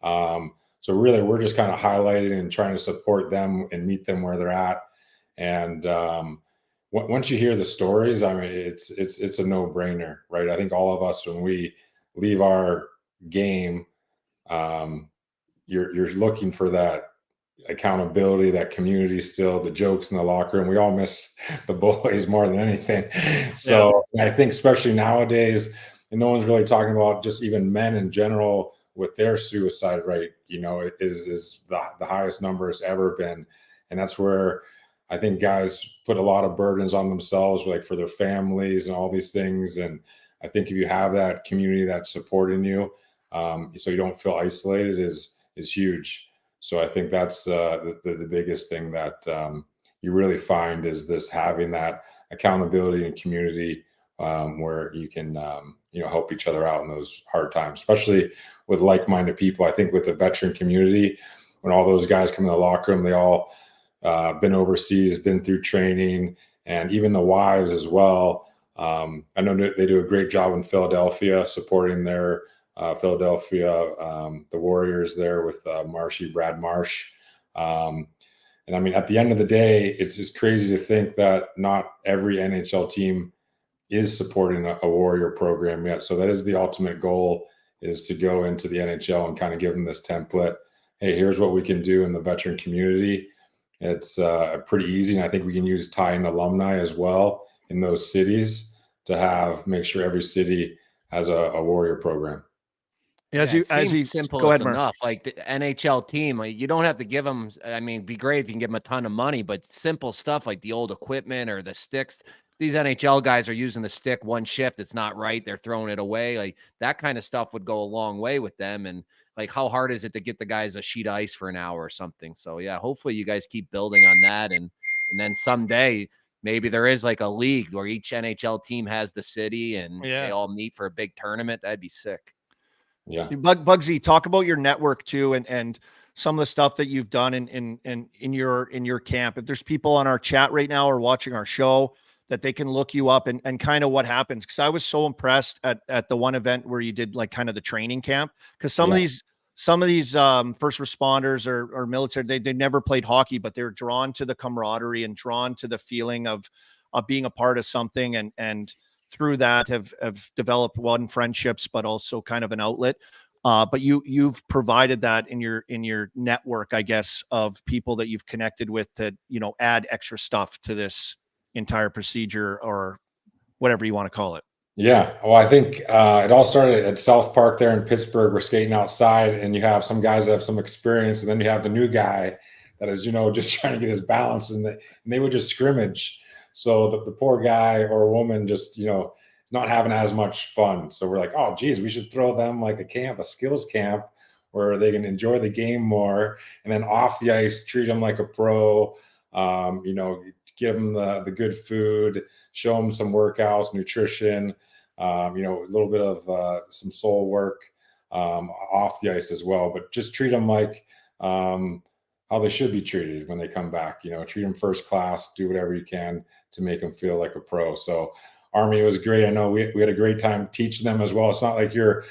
So really we're just kind of highlighting and trying to support them and meet them where they're at. And, once you hear the stories, it's a no-brainer, right? I think all of us, when we leave our game, you're looking for that accountability, that community still, the jokes in the locker room. We all miss the boys more than anything. So yeah. I think especially nowadays, and no one's really talking about just even men in general with their suicide rate, it is the highest number it's ever been. And that's where I think guys put a lot of burdens on themselves, like for their families and all these things. And I think if you have that community that's supporting you, so you don't feel isolated, is huge. So I think that's the biggest thing that you really find is this, having that accountability and community where you can help each other out in those hard times, especially with like-minded people. I think with the veteran community, when all those guys come in the locker room, they all been overseas, been through training, and even the wives as well. I know they do a great job in Philadelphia supporting their the Warriors there with Brad Marsh. And at the end of the day, it's just crazy to think that not every NHL team is supporting a Warrior program yet. So that is the ultimate goal, is to go into the NHL and kind of give them this template. Hey, here's what we can do in the veteran community. It's pretty easy. And I think we can use tie-in alumni as well in those cities to make sure every city has a Warrior program. Yeah, simple enough. Like the NHL team, you don't have to give them. Be great if you can give them a ton of money, but simple stuff like the old equipment or the sticks, these NHL guys are using the stick one shift, it's not right, they're throwing it away. Like that kind of stuff would go a long way with them. And like, how hard is it to get the guys a sheet of ice for an hour or something? So yeah, hopefully you guys keep building on that. And then someday maybe there is like a league where each NHL team has the city and they all meet for a big tournament. That'd be sick. Yeah. Bugsy, talk about your network too, and some of the stuff that you've done in your camp. If there's people on our chat right now or watching our show that they can look you up and kind of what happens. Cause I was so impressed at the one event where you did like kind of the training camp. Cause some of these first responders or military, they never played hockey, but they're drawn to the camaraderie and drawn to the feeling of being a part of something. And through that have developed one friendships, but also kind of an outlet. But you've provided that in your network, I guess, of people that you've connected with to, add extra stuff to this entire procedure or whatever you want to call it. Yeah. Well, I think it all started at South Park there in Pittsburgh. We're skating outside and you have some guys that have some experience, and then you have the new guy that is, just trying to get his balance, and they would just scrimmage. So the poor guy or woman just, is not having as much fun. So we're like, oh, geez, we should throw them like a skills camp where they can enjoy the game more. And then off the ice, treat them like a pro, give them the good food, show them some workouts, nutrition, a little bit of some soul work off the ice as well. But just treat them like how they should be treated when they come back. Treat them first class, do whatever you can to make them feel like a pro. So Army was great. I know we had a great time teaching them as well. It's not like you're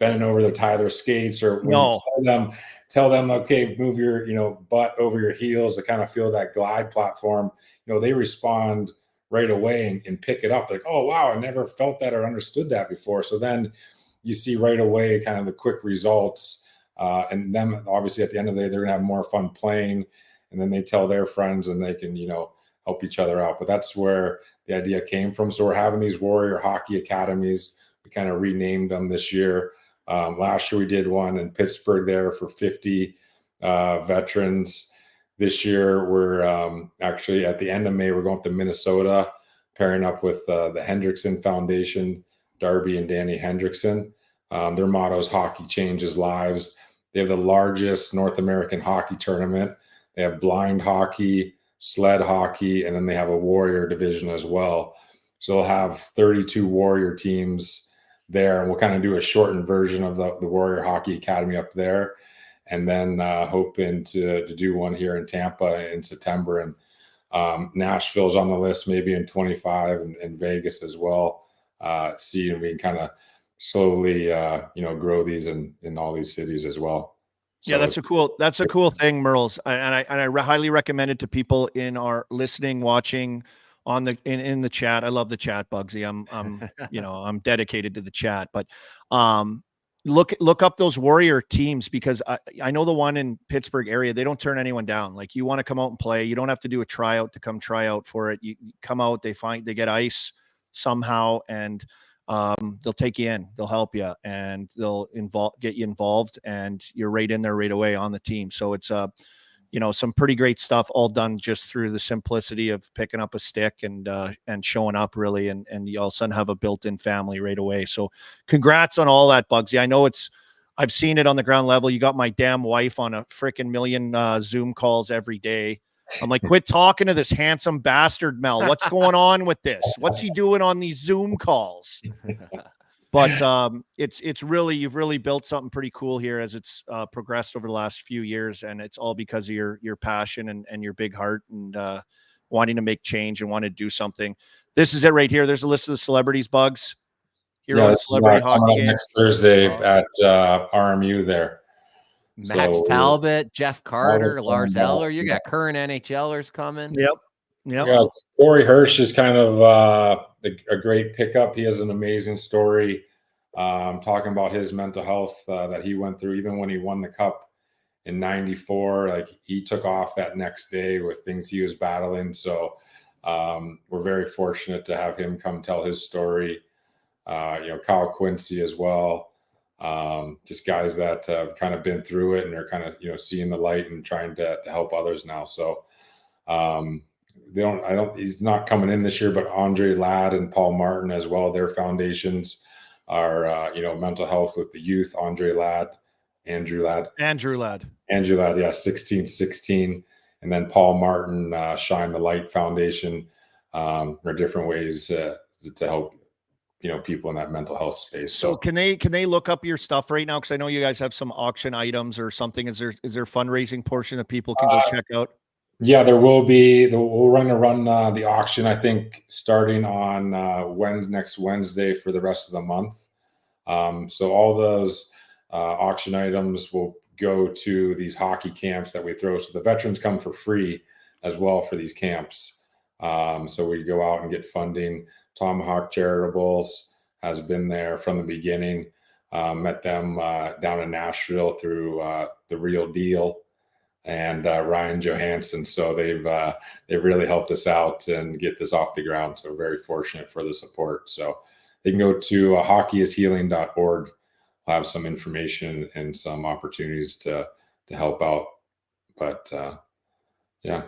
bending over to tie their skates or when you tell them, okay, move your, butt over your heels to kind of feel that glide platform. They respond right away and pick it up. Like, oh, wow, I never felt that or understood that before. So then you see right away kind of the quick results. And then obviously at the end of the day, they're gonna have more fun playing. And then they tell their friends and they can, help each other out. But that's where the idea came from. So we're having these Warrior Hockey Academies. We kind of renamed them this year. Last year we did one in Pittsburgh there for 50 veterans. This year we're actually at the end of May, we're going to Minnesota, pairing up with the Hendrickson Foundation, Darby and Danny Hendrickson. Their motto is hockey changes lives. They have the largest North American hockey tournament. They have blind hockey, sled hockey, and then they have a Warrior division as well. So they'll have 32 Warrior teams there, and we'll kind of do a shortened version of the Warrior Hockey Academy up there, and then hoping to do one here in Tampa in September, and Nashville's on the list maybe in 25, and Vegas as well. See if we can kind of slowly grow these in all these cities as well. So yeah, that's a cool thing, Murls, and I highly recommend it to people in our listening, watching on in the chat. I love the chat, Bugsy. I'm I'm dedicated to the chat, but look up those Warrior teams, because I know the one in Pittsburgh area, they don't turn anyone down. Like, you want to come out and play, you don't have to do a tryout to come try out for it. You come out, they get ice somehow, and they'll take you in, they'll help you, and they'll get you involved, and you're right in there right away on the team. So it's some pretty great stuff, all done just through the simplicity of picking up a stick and showing up, really, and you all of a sudden have a built-in family right away. So congrats on all that, Bugsy. I know I've seen it on the ground level. You got my damn wife on a freaking million Zoom calls every day. I'm like, quit talking to this handsome bastard, Mel. What's going on with this? What's he doing on these Zoom calls? But it's really, you've really built something pretty cool here as it's progressed over the last few years, and it's all because of your passion and your big heart and wanting to make change and want to do something. This is it right here. There's a list of the celebrities, Bugs. Hero of celebrity hockey game next Thursday at RMU there. Max Talbot, Jeff Carter, Lars Eller. You got current NHLers coming. Yep. Yeah, Corey Hirsch is kind of a great pickup. He has an amazing story, talking about his mental health that he went through. Even when he won the cup in '94, like, he took off that next day with things he was battling. So we're very fortunate to have him come tell his story. Kyle Quincy as well. Just guys that have kind of been through it and are kind of, seeing the light and trying to help others now. So he's not coming in this year, but Andre Ladd and Paul Martin as well, their foundations are, mental health with the youth. Andrew Ladd. Yeah, 1616. And then Paul Martin, Shine the Light Foundation, are different ways to help, people in that mental health space. So can they look up your stuff right now? Because I know you guys have some auction items or something. Is there a fundraising portion that people can go check out? Yeah, there will be. We'll run the auction, I think, starting on next Wednesday for the rest of the month. So all those auction items will go to these hockey camps that we throw. So the veterans come for free as well for these camps. So we go out and get funding. Tomahawk Charitables has been there from the beginning. Met them down in Nashville through The Real Deal and Ryan Johansson. So they've really helped us out and get this off the ground. So we're very fortunate for the support. So they can go to hockeyishealing.org. I'll have some information and some opportunities to help out. But yeah.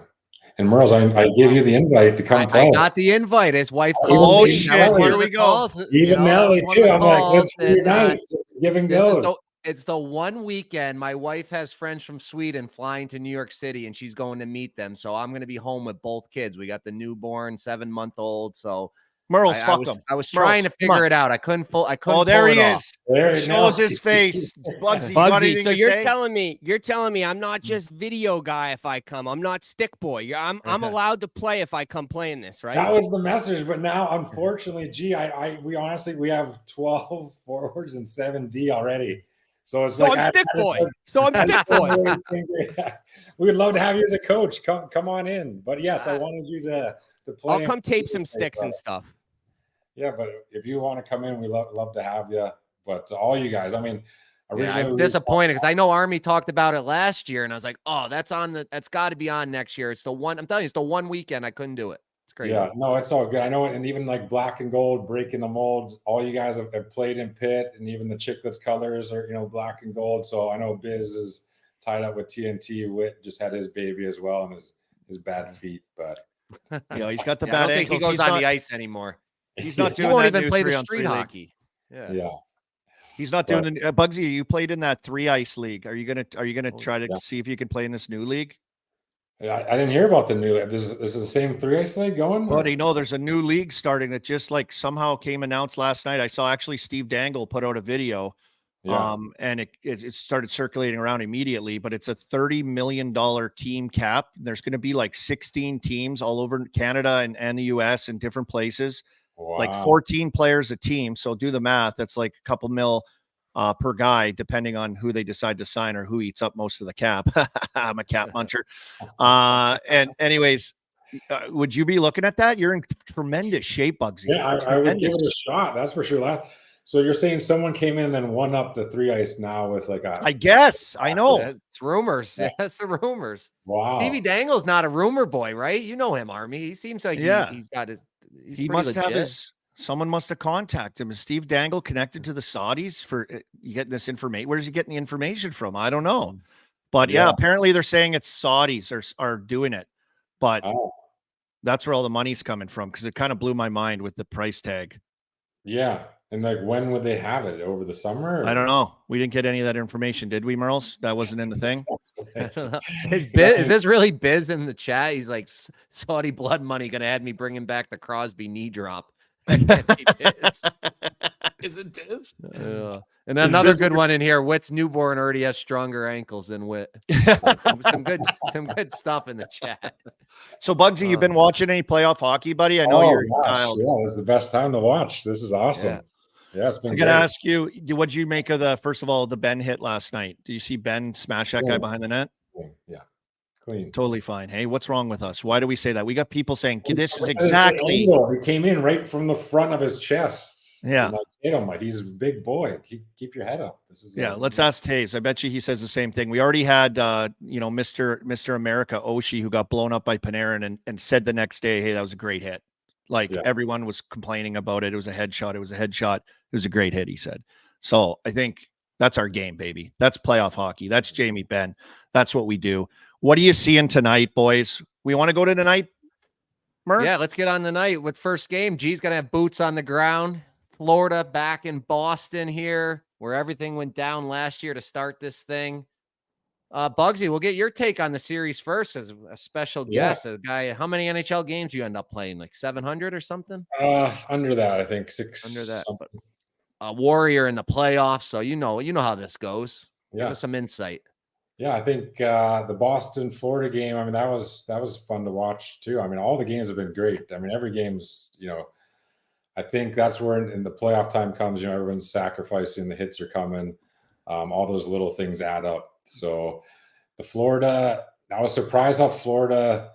And Murls, I gave you the invite to come play. I got the invite. His wife Oh, called me. shit. That was one Here of we the go. calls, Even Nelly too. I'm like, let's do your night. Give and goes. It's the one weekend. My wife has friends from Sweden flying to New York City, and she's going to meet them. So I'm going to be home with both kids. We got the newborn 7-month-old. So Murls, fuck him. I was trying to figure it out. I couldn't. Oh, there he is. There Shows his face. Bugsy, so you're telling me I'm not just video guy if I come. I'm not stick boy. I'm allowed to play if I come playing this, right? That was the message, but now unfortunately, we have 12 forwards and 7D already. So it's I'm stick boy. So I'm stick boy. We would love to have you as a coach. Come on in. But yes, I wanted you to play. I'll come tape some sticks and stuff. Yeah, but if you want to come in, we love to have you. But all you guys, I mean, originally I'm disappointed because I know Army talked about it last year, and I was like, oh, that's got to be on next year. It's the one. I'm telling you, it's the one weekend I couldn't do it. It's crazy. Yeah, no, it's all good. I know it, and even like Black and Gold, breaking the mold. All you guys have played in Pitt, and even the Chicklets colors are black and gold. So I know Biz is tied up with TNT. Witt just had his baby as well, and his bad feet, but he's got the I bad don't think ankles. he goes on the ice anymore. He's not doing He won't that even play the street 3-on-3 league. hockey. Yeah. He's not doing Bugsy. You played in that 3-ice league. Are you gonna try to see if you can play in this new league? I didn't hear about the new league. This is the same 3-ice league going? Buddy, no, there's a new league starting that just like somehow came announced last night. I saw actually Steve Dangle put out a video. Yeah. And it started circulating around immediately, but it's a $30 million team cap. There's going to be like 16 teams all over Canada and the US and different places. Wow. Like 14 players a team. So do the math. That's like a couple mil per guy, depending on who they decide to sign or who eats up most of the cap. I'm a cap muncher. And anyways, would you be looking at that? You're in tremendous shape, Bugsy. Yeah, I would give it a shot. That's for sure. So you're saying someone came in and won up the 3-ice now with like a... I guess. I know. It's rumors. Yeah, that's the rumors. Wow. Stevie Dangle's not a rumor boy, right? You know him, Army. He seems like he's got his... He must have someone must have contacted him. Is Steve Dangle connected to the Saudis for you getting this information? Where's he getting the information from? I don't know. But yeah, apparently they're saying it's Saudis are doing it. But that's where all the money's coming from, because it kind of blew my mind with the price tag. Yeah. And like, when would they have it? Over the summer? Or? I don't know. We didn't get any of that information, did we, Murls? That wasn't in the thing. Is this really Biz in the chat? He's like, Saudi blood money gonna have me bringing back the Crosby knee drop. That can't be Biz. Is it Biz? And another good one in here. Witt's newborn already has stronger ankles than Witt. some good stuff in the chat. So Bugsy, you've been watching any playoff hockey, buddy? I know you're a child. Yeah, this is the best time to watch. This is awesome. Yeah, it's been I'm going to ask you, what'd you make of first of all, the Ben hit last night? Do you see Ben smash that guy behind the net? Yeah. Clean. Totally fine. Hey, what's wrong with us? Why do we say that? We got people saying this is exactly. He came in right from the front of his chest. Yeah. He's a big boy. Keep your head up. Let's ask Taves. I bet you he says the same thing. We already had Mr. America Oshie, who got blown up by Panarin and said the next day, hey, that was a great hit. Everyone was complaining about it. It was a headshot. It was a headshot. It was a great hit, he said. So I think that's our game, baby. That's playoff hockey. That's Jamie Benn. That's what we do. What are you seeing tonight, boys? We want to go to tonight? Mur? Yeah, let's get on the night with first game. G's going to have boots on the ground. Florida back in Boston here, where everything went down last year to start this thing. Bugsy, we'll get your take on the series first as a special guest. A guy, how many NHL games you end up playing? Like 700 or something? Under that, I think 6. Under that. But a Warrior in the playoffs, so you know how this goes. Give us some insight. Yeah, I think the Boston Florida game, I mean, that was fun to watch too. I mean, all the games have been great. I mean, every game's, I think that's where in the playoff time comes, everyone's sacrificing, the hits are coming. All those little things add up. So the Florida, I was surprised how Florida,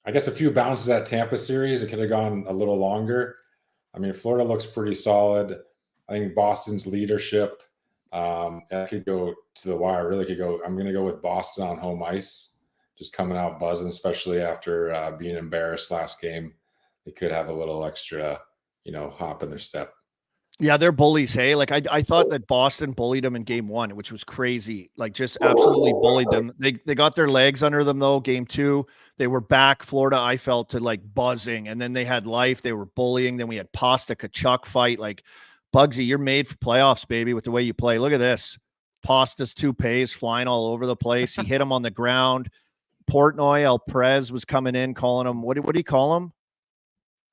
I guess a few bounces at Tampa series, it could have gone a little longer. I mean, Florida looks pretty solid. I think Boston's leadership, I could go to the wire. Really could go. I'm going to go with Boston on home ice, just coming out buzzing, especially after being embarrassed last game. They could have a little extra, hop in their step. Yeah, they're bullies. Hey, like I thought that Boston bullied them in game 1, which was crazy. Like just absolutely bullied them. They got their legs under them though. Game 2, they were back. Florida, I felt, to like buzzing, and then they had life. They were bullying. Then we had Pasta Kachuk fight. Like, Bugsy, you're made for playoffs, baby, with the way you play. Look at this. Pasta's toupees flying all over the place. He hit him on the ground. Portnoy, El Prez was coming in, calling him, what did he call him?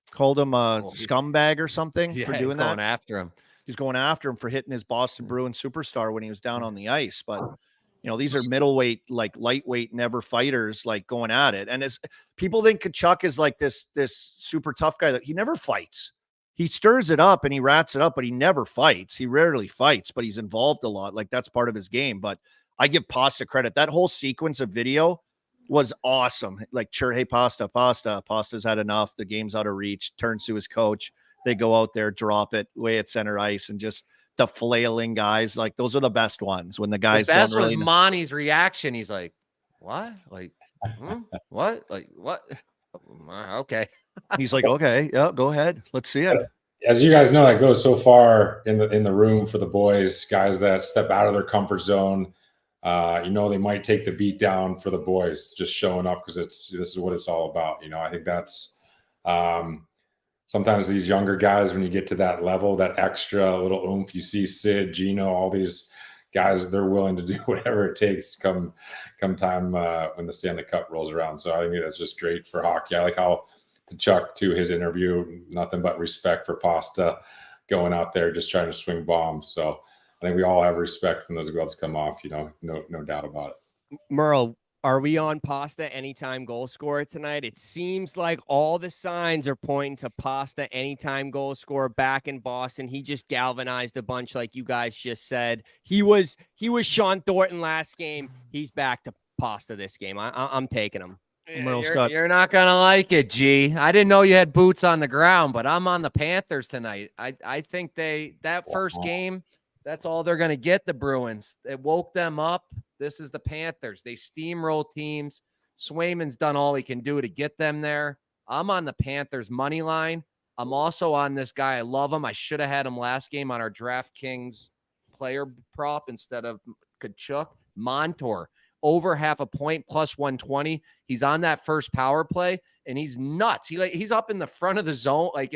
Called him a scumbag or something for doing that. Going after him. He's going after him for hitting his Boston Bruins superstar when he was down on the ice. But, these are middleweight, like lightweight, never fighters, like going at it. And as people think Kachuk is like this super tough guy, that he never fights. He stirs it up and he rats it up, but he never fights. He rarely fights, but he's involved a lot. Like, that's part of his game. But I give Pasta credit. That whole sequence of video was awesome. Like, sure, hey, Pasta's had enough. The game's out of reach. Turns to his coach. They go out there, drop it way at center ice, and just the flailing guys. Like, those are the best ones when the guys don't Best really was Monty's reaction. He's like, what? Like, what? Like, what? Okay. He's like, okay, yeah, go ahead. Let's see it. As you guys know, that goes so far in the room for the boys, guys that step out of their comfort zone. They might take the beat down for the boys, just showing up because this is what it's all about. I think that's sometimes these younger guys, when you get to that level, that extra little oomph, you see Sid, Gino, all these guys, they're willing to do whatever it takes come time when the Stanley Cup rolls around. So I think that's just great for hockey. I like how Chuck, to his interview, nothing but respect for Pasta going out there just trying to swing bombs. So I think we all have respect when those gloves come off, no doubt about it. Murl, are we on Pasta anytime goal scorer tonight? It seems like all the signs are pointing to Pasta anytime goal scorer back in Boston. He just galvanized a bunch, like you guys just said. He was Sean Thornton last game. He's back to Pasta this game. I'm taking him. You're not gonna like it, G. I didn't know you had boots on the ground, but I'm on the Panthers tonight. I think that first game, that's all they're gonna get, the Bruins. It woke them up. This is the Panthers. They steamroll teams. Swayman's done all he can do to get them there. I'm on the Panthers money line. I'm also on this guy. I love him. I should have had him last game on our DraftKings player prop instead of Kachuk. Montour. Over half a point, plus 120. He's on that first power play, and he's nuts. He's up in the front of the zone, like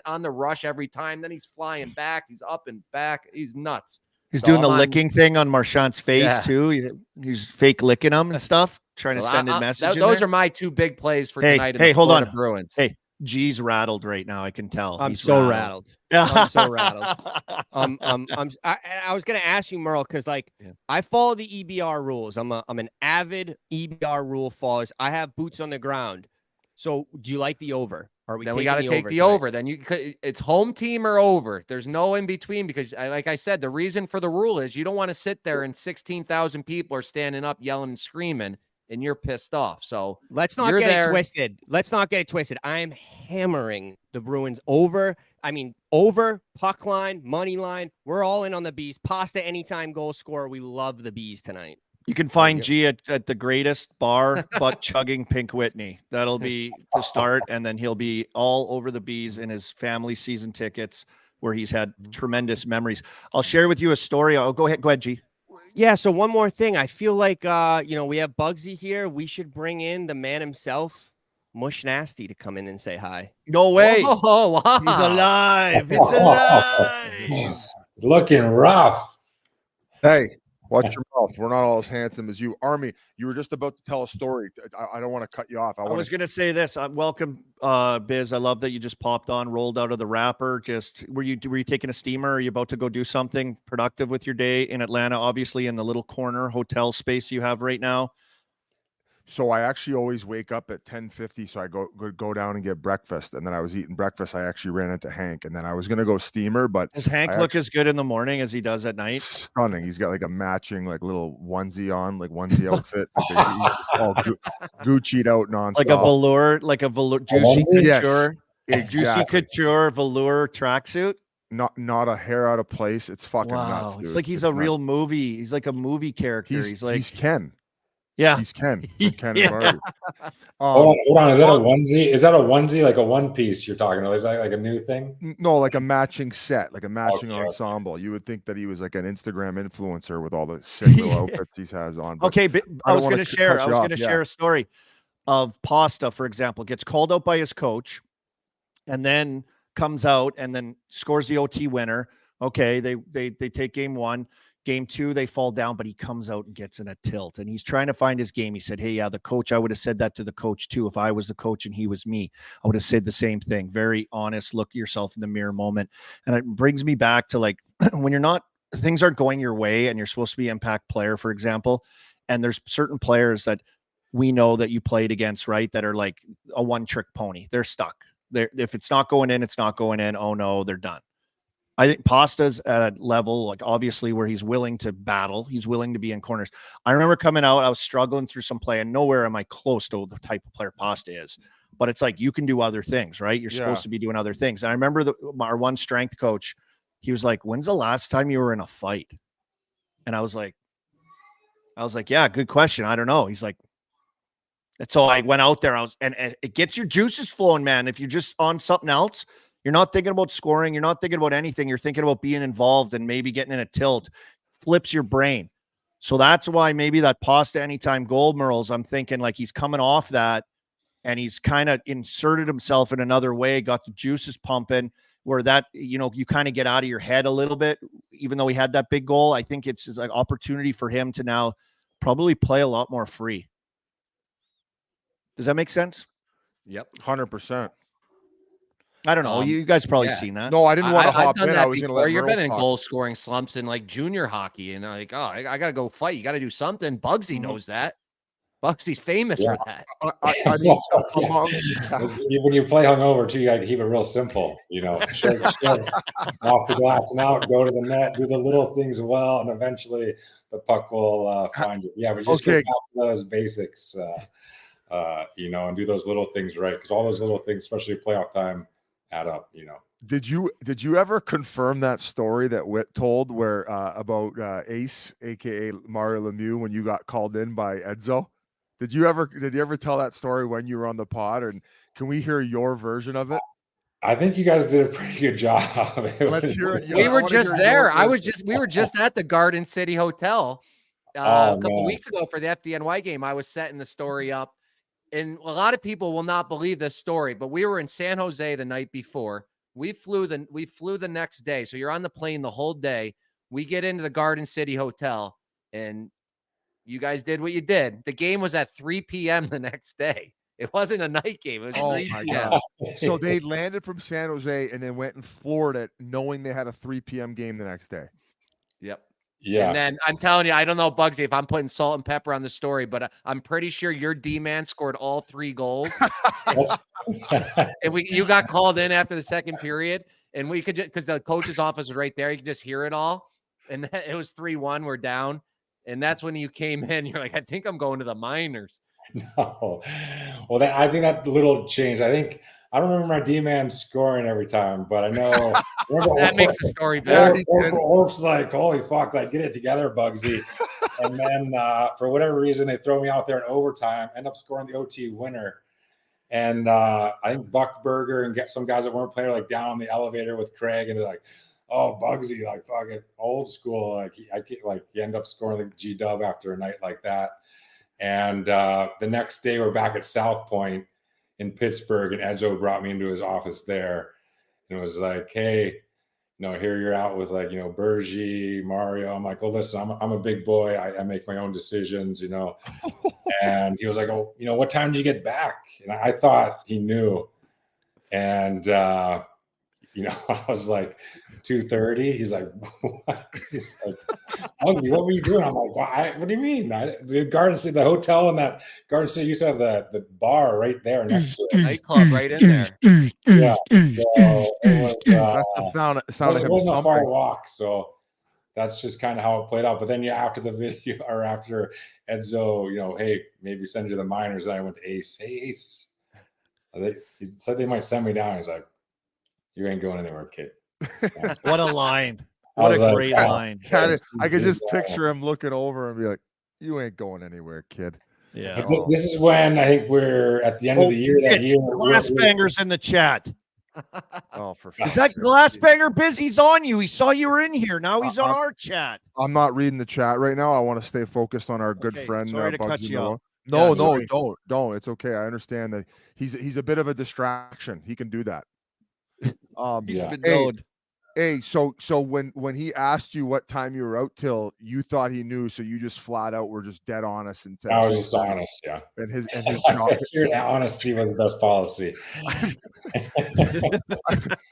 on the rush every time. Then he's flying back. He's up and back. He's nuts. He's doing the licking thing on Marchand's face too. He's fake licking him and stuff, trying to send a message. Those are my two big plays for tonight. Hey, hold on, Bruins. Hey, G's rattled right now. I can tell. I'm so rattled. I'm so rattled. I was gonna ask you, Murl, because I follow the EBR rules. I'm an avid EBR rule follower. I have boots on the ground. So do you like the over? Then we got to take the over. Then it's home team or over. There's no in between because, like I said, the reason for the rule is you don't want to sit there and 16,000 people are standing up, yelling and screaming, and you're pissed off. So let's not get it twisted. Let's not get it twisted. I'm hammering the Bruins over. I mean, over, puck line, money line. We're all in on the Bees. Pasta anytime goal scorer. We love the Bees tonight. You can find G at the greatest bar, but chugging Pink Whitney. That'll be the start, and then he'll be all over the Bees in his family season tickets, where he's had tremendous memories. I'll share with you a story. Go ahead, G. Yeah. So one more thing. I feel like we have Bugsy here. We should bring in the man himself, Mush Nasty to come in and say hi. No way. Oh, wow. He's alive. It's alive. Looking rough. Hey, watch your mouth. We're not all as handsome as you. Army, you were just about to tell a story. I don't want to cut you off. I want was going to say this. Welcome, Biz. I love that you just popped on, rolled out of the wrapper. Just were you taking a steamer? Are you about to go do something productive with your day in Atlanta? Obviously, in the little corner hotel space you have right now. So I actually always wake up at 10:50, so I go down and get breakfast. And then I was eating breakfast. I actually ran into Hank, and then I was gonna go steamer, but Does Hank look as good in the morning as he does at night? Stunning. He's got like a matching like little onesie on, like onesie outfit. He's just all Gucci'd out nonstop. Like a velour, juicy couture, yes, juicy couture velour tracksuit. Not a hair out of place. It's fucking nuts, dude. It's like he's a real movie. He's like a movie character. He's Ken. Yeah, he's Ken. Ken and Marty. Hold on. Is that a onesie? Is that a onesie, like a one piece you're talking about? Is that like a new thing? No, like a matching set, like a matching ensemble. You would think that he was like an Instagram influencer with all the sick little outfits he has on. But okay, but I was going to share a story of Pasta, for example, gets called out by his coach, and then comes out and then scores the OT winner. Okay, they take game one. Game two, they fall down, but he comes out and gets in a tilt, and he's trying to find his game. He said, hey, yeah, the coach, I would have said that to the coach too. If I was the coach and he was me, I would have said the same thing. Very honest, look yourself in the mirror moment. And it brings me back to like when things aren't going your way and you're supposed to be impact player, for example, and there's certain players that we know that you played against, right, that are like a one-trick pony. They're stuck. If it's not going in, it's not going in. Oh no, they're done. I think Pasta's at a level, like obviously where he's willing to battle. He's willing to be in corners. I remember coming out, I was struggling through some play, and nowhere am I close to the type of player Pasta is. But it's like you can do other things, right? You're supposed to be doing other things. And I remember our one strength coach, he was like, when's the last time you were in a fight? And I was like, yeah, good question. I don't know. He's like, and so I went out there. And it gets your juices flowing, man. If you're just on something else, you're not thinking about scoring. You're not thinking about anything. You're thinking about being involved and maybe getting in a tilt. Flips your brain. So that's why maybe that Pasta anytime goal, Murls, I'm thinking like he's coming off that and he's kind of inserted himself in another way, got the juices pumping where that, you kind of get out of your head a little bit, even though he had that big goal. I think it's an opportunity for him to now probably play a lot more free. Does that make sense? Yep. 100%. I don't know. You guys probably seen that. No, I didn't want to hop in. I was going to let You've been in talk. goal scoring slumps in like junior hockey, and like, oh, I got to go fight. You got to do something. Bugsy knows that. Bugsy's famous for that. I mean, when you play hungover too, you got to keep it real simple. Short shifts, off the glass and out, go to the net, do the little things well, and eventually the puck will find you. Yeah, but just go back to those basics, and do those little things right, because all those little things, especially playoff time, add up. Did you ever confirm that story that Whit told where about Ace, aka Mario Lemieux, when you got called in by Edzo? Did you ever tell that story when you were on the pod? And can we hear your version of it? I think you guys did a pretty good job. Let's hear it. We were just there. We were just at the Garden City Hotel a couple weeks ago for the FDNY game. I was setting the story up, and a lot of people will not believe this story, but we were in San Jose the night before. We flew the next day. So you're on the plane the whole day. We get into the Garden City Hotel, and you guys did what you did. The game was at 3 p.m. the next day. It wasn't a night game. It was 3 p.m. So they landed from San Jose and then went and floored it, knowing they had a 3 p.m. game the next day. Yep. Yeah. And then I'm telling you, I don't know, Bugsy, if I'm putting salt and pepper on the story, but I'm pretty sure your D-man scored all 3 goals. And you got called in after the second period, and we could just, because the coach's office was right there, you could just hear it all. And it was 3-1. We're down. And that's when you came in. You're like, I think I'm going to the minors. No. Well, I think that little change. I don't remember my D-man scoring every time, but I know that makes the story better. Orp's like, holy fuck, like, get it together, Bugsy. And then for whatever reason, they throw me out there in overtime, end up scoring the OT winner. And I think Buckberger and get some guys that weren't playing like down on the elevator with Craig, and they're like, oh, Bugsy, like fucking old school. Like you end up scoring the G-dub after a night like that. And the next day we're back at South Point, in Pittsburgh, and Edzo brought me into his office there, and it was like, hey, here you're out with like, Bergie, Mario. I'm like, well, listen, I'm a big boy. I make my own decisions, And he was like, oh, what time did you get back? And I thought he knew. And, I was like, 2:30. He's like, what? He's like, Bugsy, what were you doing? I'm like, what do you mean? The Garden City, the hotel in that Garden City used to have the bar right there next to it. Nightclub right in there. Yeah. So it was, That's the sound of it him wasn't a far thumping. walk. So that's just kind of how it played out. But then after the video, or after Edzo, hey, maybe send you the minors. And I went to Ace. Hey, Ace. He said they might send me down. He's like, you ain't going anywhere, kid. What a line. I What was a like, great line. I could just picture him looking over and be like, you ain't going anywhere, kid. Yeah. But this is when I think we're at the end of the year. That year, Glass bangers in the chat. Oh, for Is that glass banger biz? He's on you. He saw you were in here. Now he's on our chat. I'm not reading the chat right now. I want to stay focused on our good friend. Sorry to cut Bugsy you Malone. off. No, Yeah, sorry. don't. It's okay. I understand that he's a bit of a distraction. He can do that. He's Yeah. been known. Hey, so when he asked you what time you were out till, you thought he knew, so you just flat out were just dead honest and said, I was just honest, yeah. And his job, honesty was the best policy.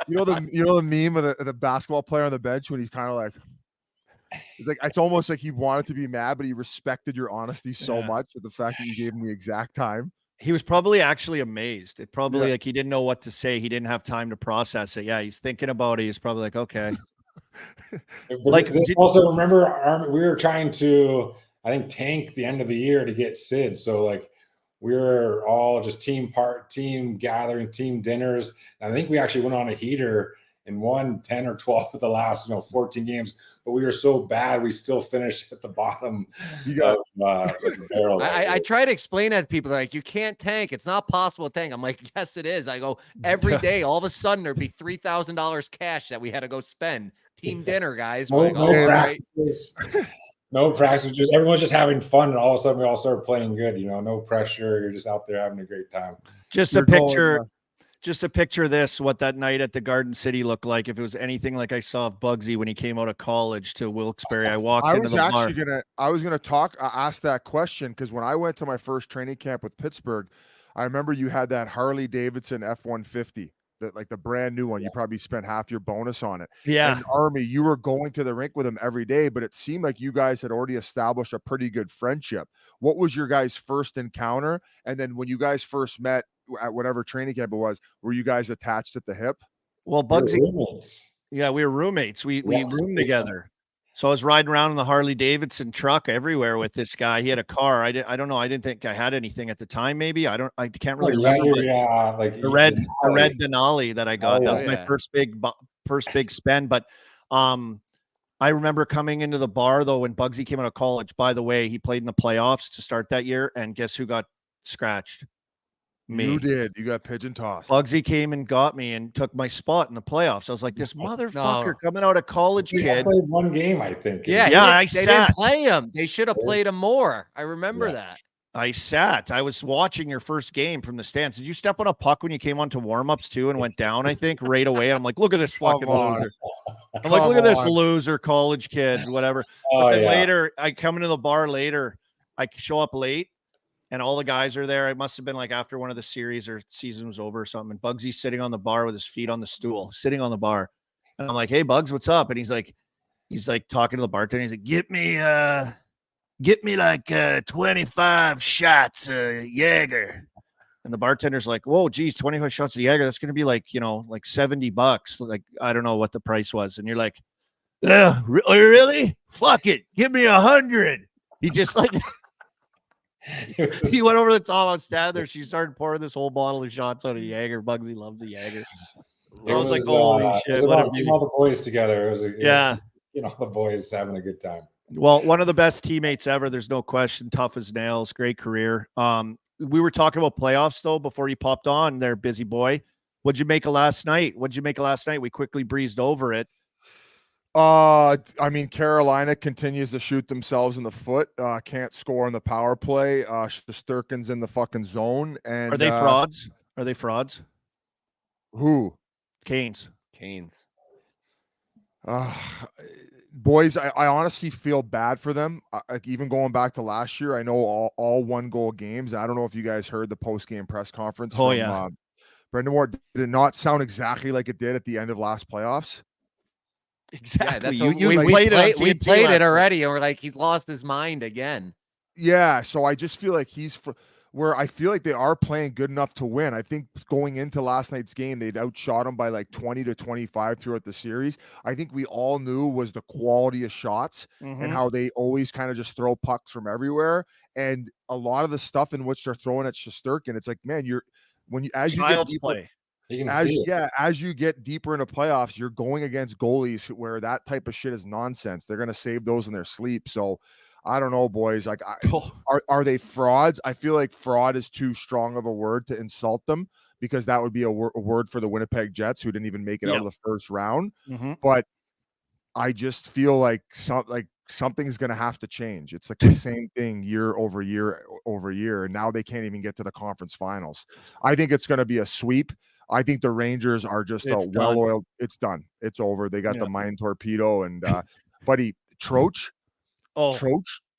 you know the meme of the basketball player on the bench when he's kind of like, it's almost like he wanted to be mad, but he respected your honesty so much with the fact that you gave him the exact time. He was probably actually amazed. It probably like he didn't know what to say. He didn't have time to process it. Yeah, he's thinking about it. He's probably like, okay. Like also remember, we were trying to, I think, tank the end of the year to get Sid. So like we were all just team gathering, team dinners. And I think we actually went on a heater and won 10 or 12 of the last 14 games. But we were so bad, we still finished at the bottom. The barrel. I try to explain that to people. They're like, you can't tank. It's not possible to tank. I'm like, yes, it is. I go, every day, all of a sudden, there'd be $3,000 cash that we had to go spend. Team dinner, guys. No practices. No practice. Just everyone's just having fun, and all of a sudden we all started playing good. No pressure. You're just out there having a great time. Just to picture this, what that night at the Garden City looked like. If it was anything like I saw of Bugsy when he came out of college to Wilkes-Barre, I walked into the bar. I was gonna ask that question because when I went to my first training camp with Pittsburgh, I remember you had that Harley Davidson F-150, like the brand new one. You probably spent half your bonus on it. Yeah. And Army, you were going to the rink with him every day, but it seemed like you guys had already established a pretty good friendship. What was your guys' first encounter? And then when you guys first met at whatever training camp it was, were you guys attached at the hip? Well, Bugsy, we were roommates. We roomed together. So I was riding around in the Harley Davidson truck everywhere with this guy. He had a car. I don't know. I didn't think I had anything at the time. Maybe I can't really remember. Like the red Denali that I got. That was my first big spend. But I remember coming into the bar though when Bugsy came out of college. By the way, he played in the playoffs to start that year, and guess who got scratched? Me. You did. You got pigeon tossed. Bugsy came and got me and took my spot in the playoffs. I was like, this motherfucker coming out of college, kid. Played one game, I think. Yeah, I they didn't play him. They should have played him more. I remember that. I was watching your first game from the stands. Did you step on a puck when you came on to warmups too and went down? I think right away. I'm like, look at this fucking loser. I'm like, look at this loser college kid, whatever. But then later, I come into the bar later. I show up late. And all the guys are there. It must have been like after one of the series or season was over or something. And Bugsy's sitting on the bar with his feet on the stool, sitting on the bar. And I'm like, hey, Bugs, what's up? And he's like talking to the bartender. He's like, get me like 25 shots of Jaeger. And the bartender's like, whoa, geez, 25 shots of Jaeger. That's going to be like, like $70. Like, I don't know what the price was. And you're like, really? Fuck it. Give me 100. He just like... He went over the top. I was standing there. She started pouring this whole bottle of shots out of Jaeger. Bugsy loves the Jaeger. I was like, holy shit. What a all the boys together. It was the boys having a good time. Well, one of the best teammates ever. There's no question. Tough as nails. Great career. We were talking about playoffs, though, before you popped on there, busy boy. What'd you make of last night? We quickly breezed over it. I mean, Carolina continues to shoot themselves in the foot. Can't score on the power play. Shesterkin's in the fucking zone. And are they frauds? Are they frauds? Who? Canes. Canes. Uh, boys, I honestly feel bad for them. Like even going back to last year, I know all 1-goal games. I don't know if you guys heard the post-game press conference Oh, from yeah. Brendan Moore. Did it not sound exactly like it did at the end of last playoffs? Exactly. Yeah, that's you what you we played it on we TNT played last it night. already, and we're like, he's lost his mind again. Yeah, so I just feel like where I feel like they are playing good enough to win. I think going into last night's game, they'd outshot them by like 20 to 25 throughout the series. I think we all knew was the quality of shots and how they always kind of just throw pucks from everywhere. And a lot of the stuff in which they're throwing at Shesterkin, it's like, man, as you get Child's deeper, play. You can see it. as you get deeper into playoffs, you're going against goalies where that type of shit is nonsense. They're going to save those in their sleep. So I don't know, boys. Like, are they frauds? I feel like fraud is too strong of a word to insult them, because that would be a word for the Winnipeg Jets, who didn't even make it out of the first round. But I just feel like something's going to have to change. It's like the same thing year over year over year, and now they can't even get to the conference finals. I think it's going to be a sweep. I think the Rangers are just It's a well-oiled. It's done. It's over. They got the mine torpedo, and buddy Troach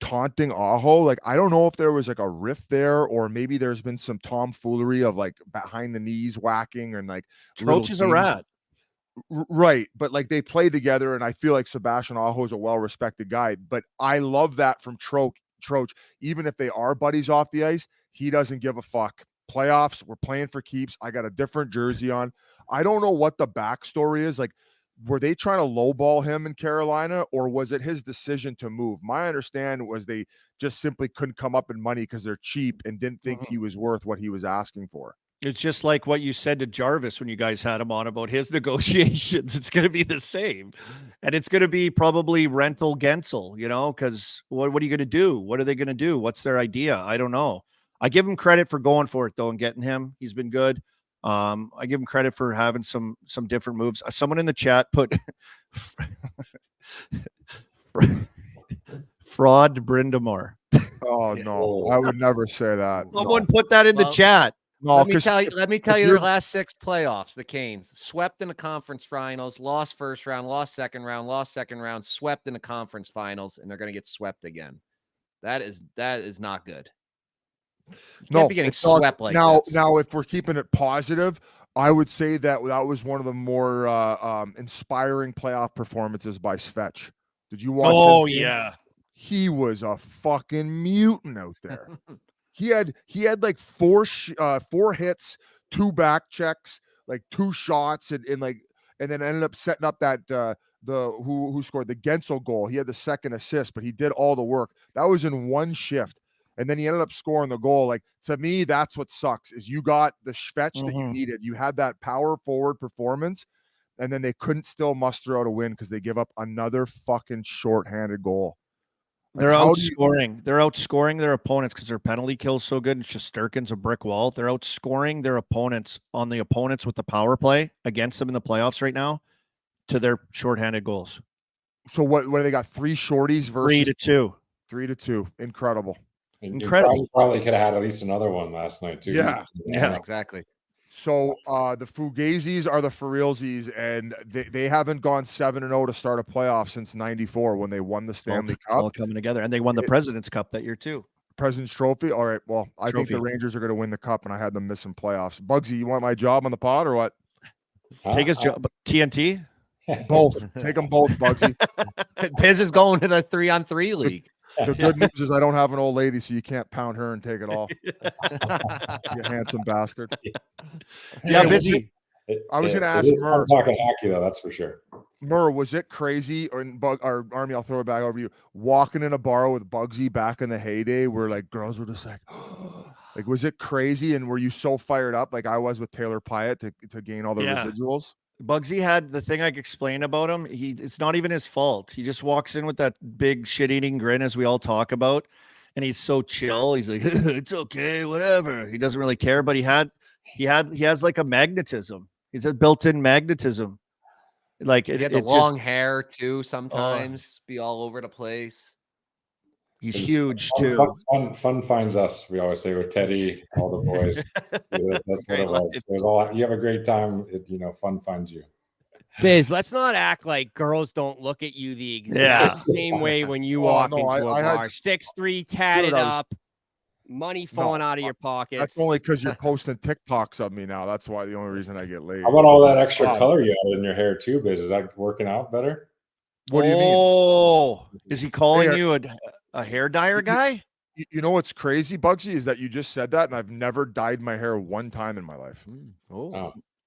taunting Aho. Like, I don't know if there was like a rift there, or maybe there's been some tomfoolery of like behind the knees whacking, and like Troach is a rat. Right, but like they play together, and I feel like Sebastian Aho is a well-respected guy. But I love that from Troach. Even if they are buddies off the ice, he doesn't give a fuck. Playoffs, we're playing for keeps. I got a different jersey on. I don't know what the backstory is. Like, were they trying to lowball him in Carolina, or was it his decision to move? My understanding was they just simply couldn't come up in money because they're cheap and didn't think he was worth what he was asking for. It's just like what you said to Jarvis when you guys had him on about his negotiations. It's going to be the same. And it's going to be probably rental Gensel, because what are you going to do? What are they going to do? What's their idea? I don't know. I give him credit for going for it, though, and getting him. He's been good. I give him credit for having some different moves. Someone in the chat put fraud Brindamore. Oh, no. I would never say that. Someone put that in the chat. No, let me tell you their last 6 playoffs. The Canes swept in the conference finals, lost first round, lost second round, swept in the conference finals, and they're going to get swept again. That is not good. You can't be getting swept like this. Now, if we're keeping it positive, I would say that was one of the more inspiring playoff performances by Svetch. Did you watch? Oh, yeah. He was a fucking mutant out there. He had like 4 hits, 2 back checks, like 2 shots, and then ended up setting up that who scored the Gensel goal. He had the second assist, but he did all the work. That was in one shift. And then he ended up scoring the goal. Like, to me, that's what sucks, is you got the Svetch that you needed. You had that power forward performance, and then they couldn't still muster out a win because they give up another fucking shorthanded goal. They're outscoring. They're outscoring their opponents because their penalty kill's so good, and Shesterkin's a brick wall. They're outscoring their opponents on the opponents with the power play against them in the playoffs right now to their shorthanded goals. So what do they got? 3 shorties versus 3-2. 3-2. Incredible. Incredible. Probably could have had at least another one last night too. Yeah, exactly. So the Fugazis are the for realsies, and they haven't gone 7-0 to start a playoff since '94 when they won the Stanley Cup. It's all coming together, and they won the President's Cup that year too. President's Trophy. All right. Well, I think the Rangers are going to win the cup, and I had them missing playoffs. Bugsy, you want my job on the pod or what? Take his job. TNT. Both. Take them both, Bugsy. Biz is going to the 3-on-3 league. The good news is I don't have an old lady, so you can't pound her and take it all. You handsome bastard. Yeah, busy. I was going to ask Mur. Talking hockey, though, that's for sure. Mur, was it crazy? Or Army, I'll throw it back over to you. Walking in a bar with Bugsy back in the heyday where, like, girls were just like, like, was it crazy? And were you so fired up like I was with Taylor Pyatt to gain all the residuals? Bugsy had the thing I explained about him. It's not even his fault. He just walks in with that big shit-eating grin, as we all talk about, and he's so chill. He's like, it's okay, whatever. He doesn't really care, but he has like a magnetism. He's a built-in magnetism. Like he had the long hair too. Sometimes be all over the place. He's It's huge too. Fun finds us. We always say with Teddy, all the boys. That's what it was. It was all. You have a great time. Fun finds you. Biz, let's not act like girls don't look at you the exact same way when you walk into a bar. 6'3", tatted up, money falling out of your pockets. That's only because you're posting TikToks of me now. That's why the only reason I get laid. How about all that extra color you added in your hair too, Biz? Is that working out better? What do you mean? Oh, is he calling you a hair dyer guy? You know what's crazy, Bugsy, is that you just said that, and I've never dyed my hair one time in my life.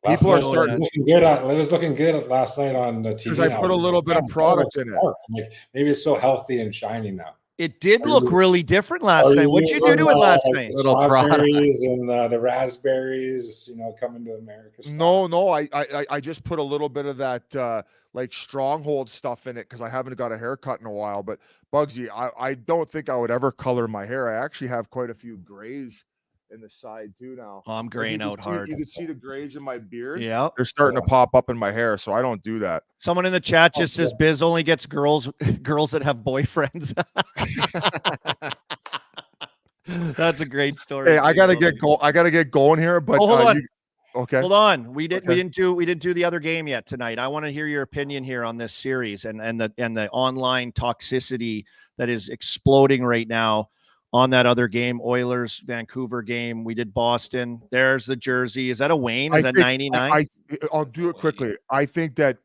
People are starting. It was looking good last night on the TV. Because I put a little bit of product in it. Like, maybe it's so healthy and shiny now. It did look really different last night. What'd you do to it last night? Little strawberries and the raspberries, coming to America. No, I just put a little bit of that like stronghold stuff in it because I haven't got a haircut in a while. But Bugsy, I don't think I would ever color my hair. I actually have quite a few grays in the side too now. Oh, I'm graying out hard. You can see the grays in my beard. Yeah, they're starting to pop up in my hair, so I don't do that. Someone in the chat just says Biz only gets girls that have boyfriends. That's a great story. Hey, I gotta get going here, but hold on. Okay. Hold on. We didn't do the other game yet tonight. I want to hear your opinion here on this series and the online toxicity that is exploding right now on that other game, Oilers Vancouver game. We did Boston. There's the jersey. Is that a Wayne? Is that 99? I'll do it quickly. I think the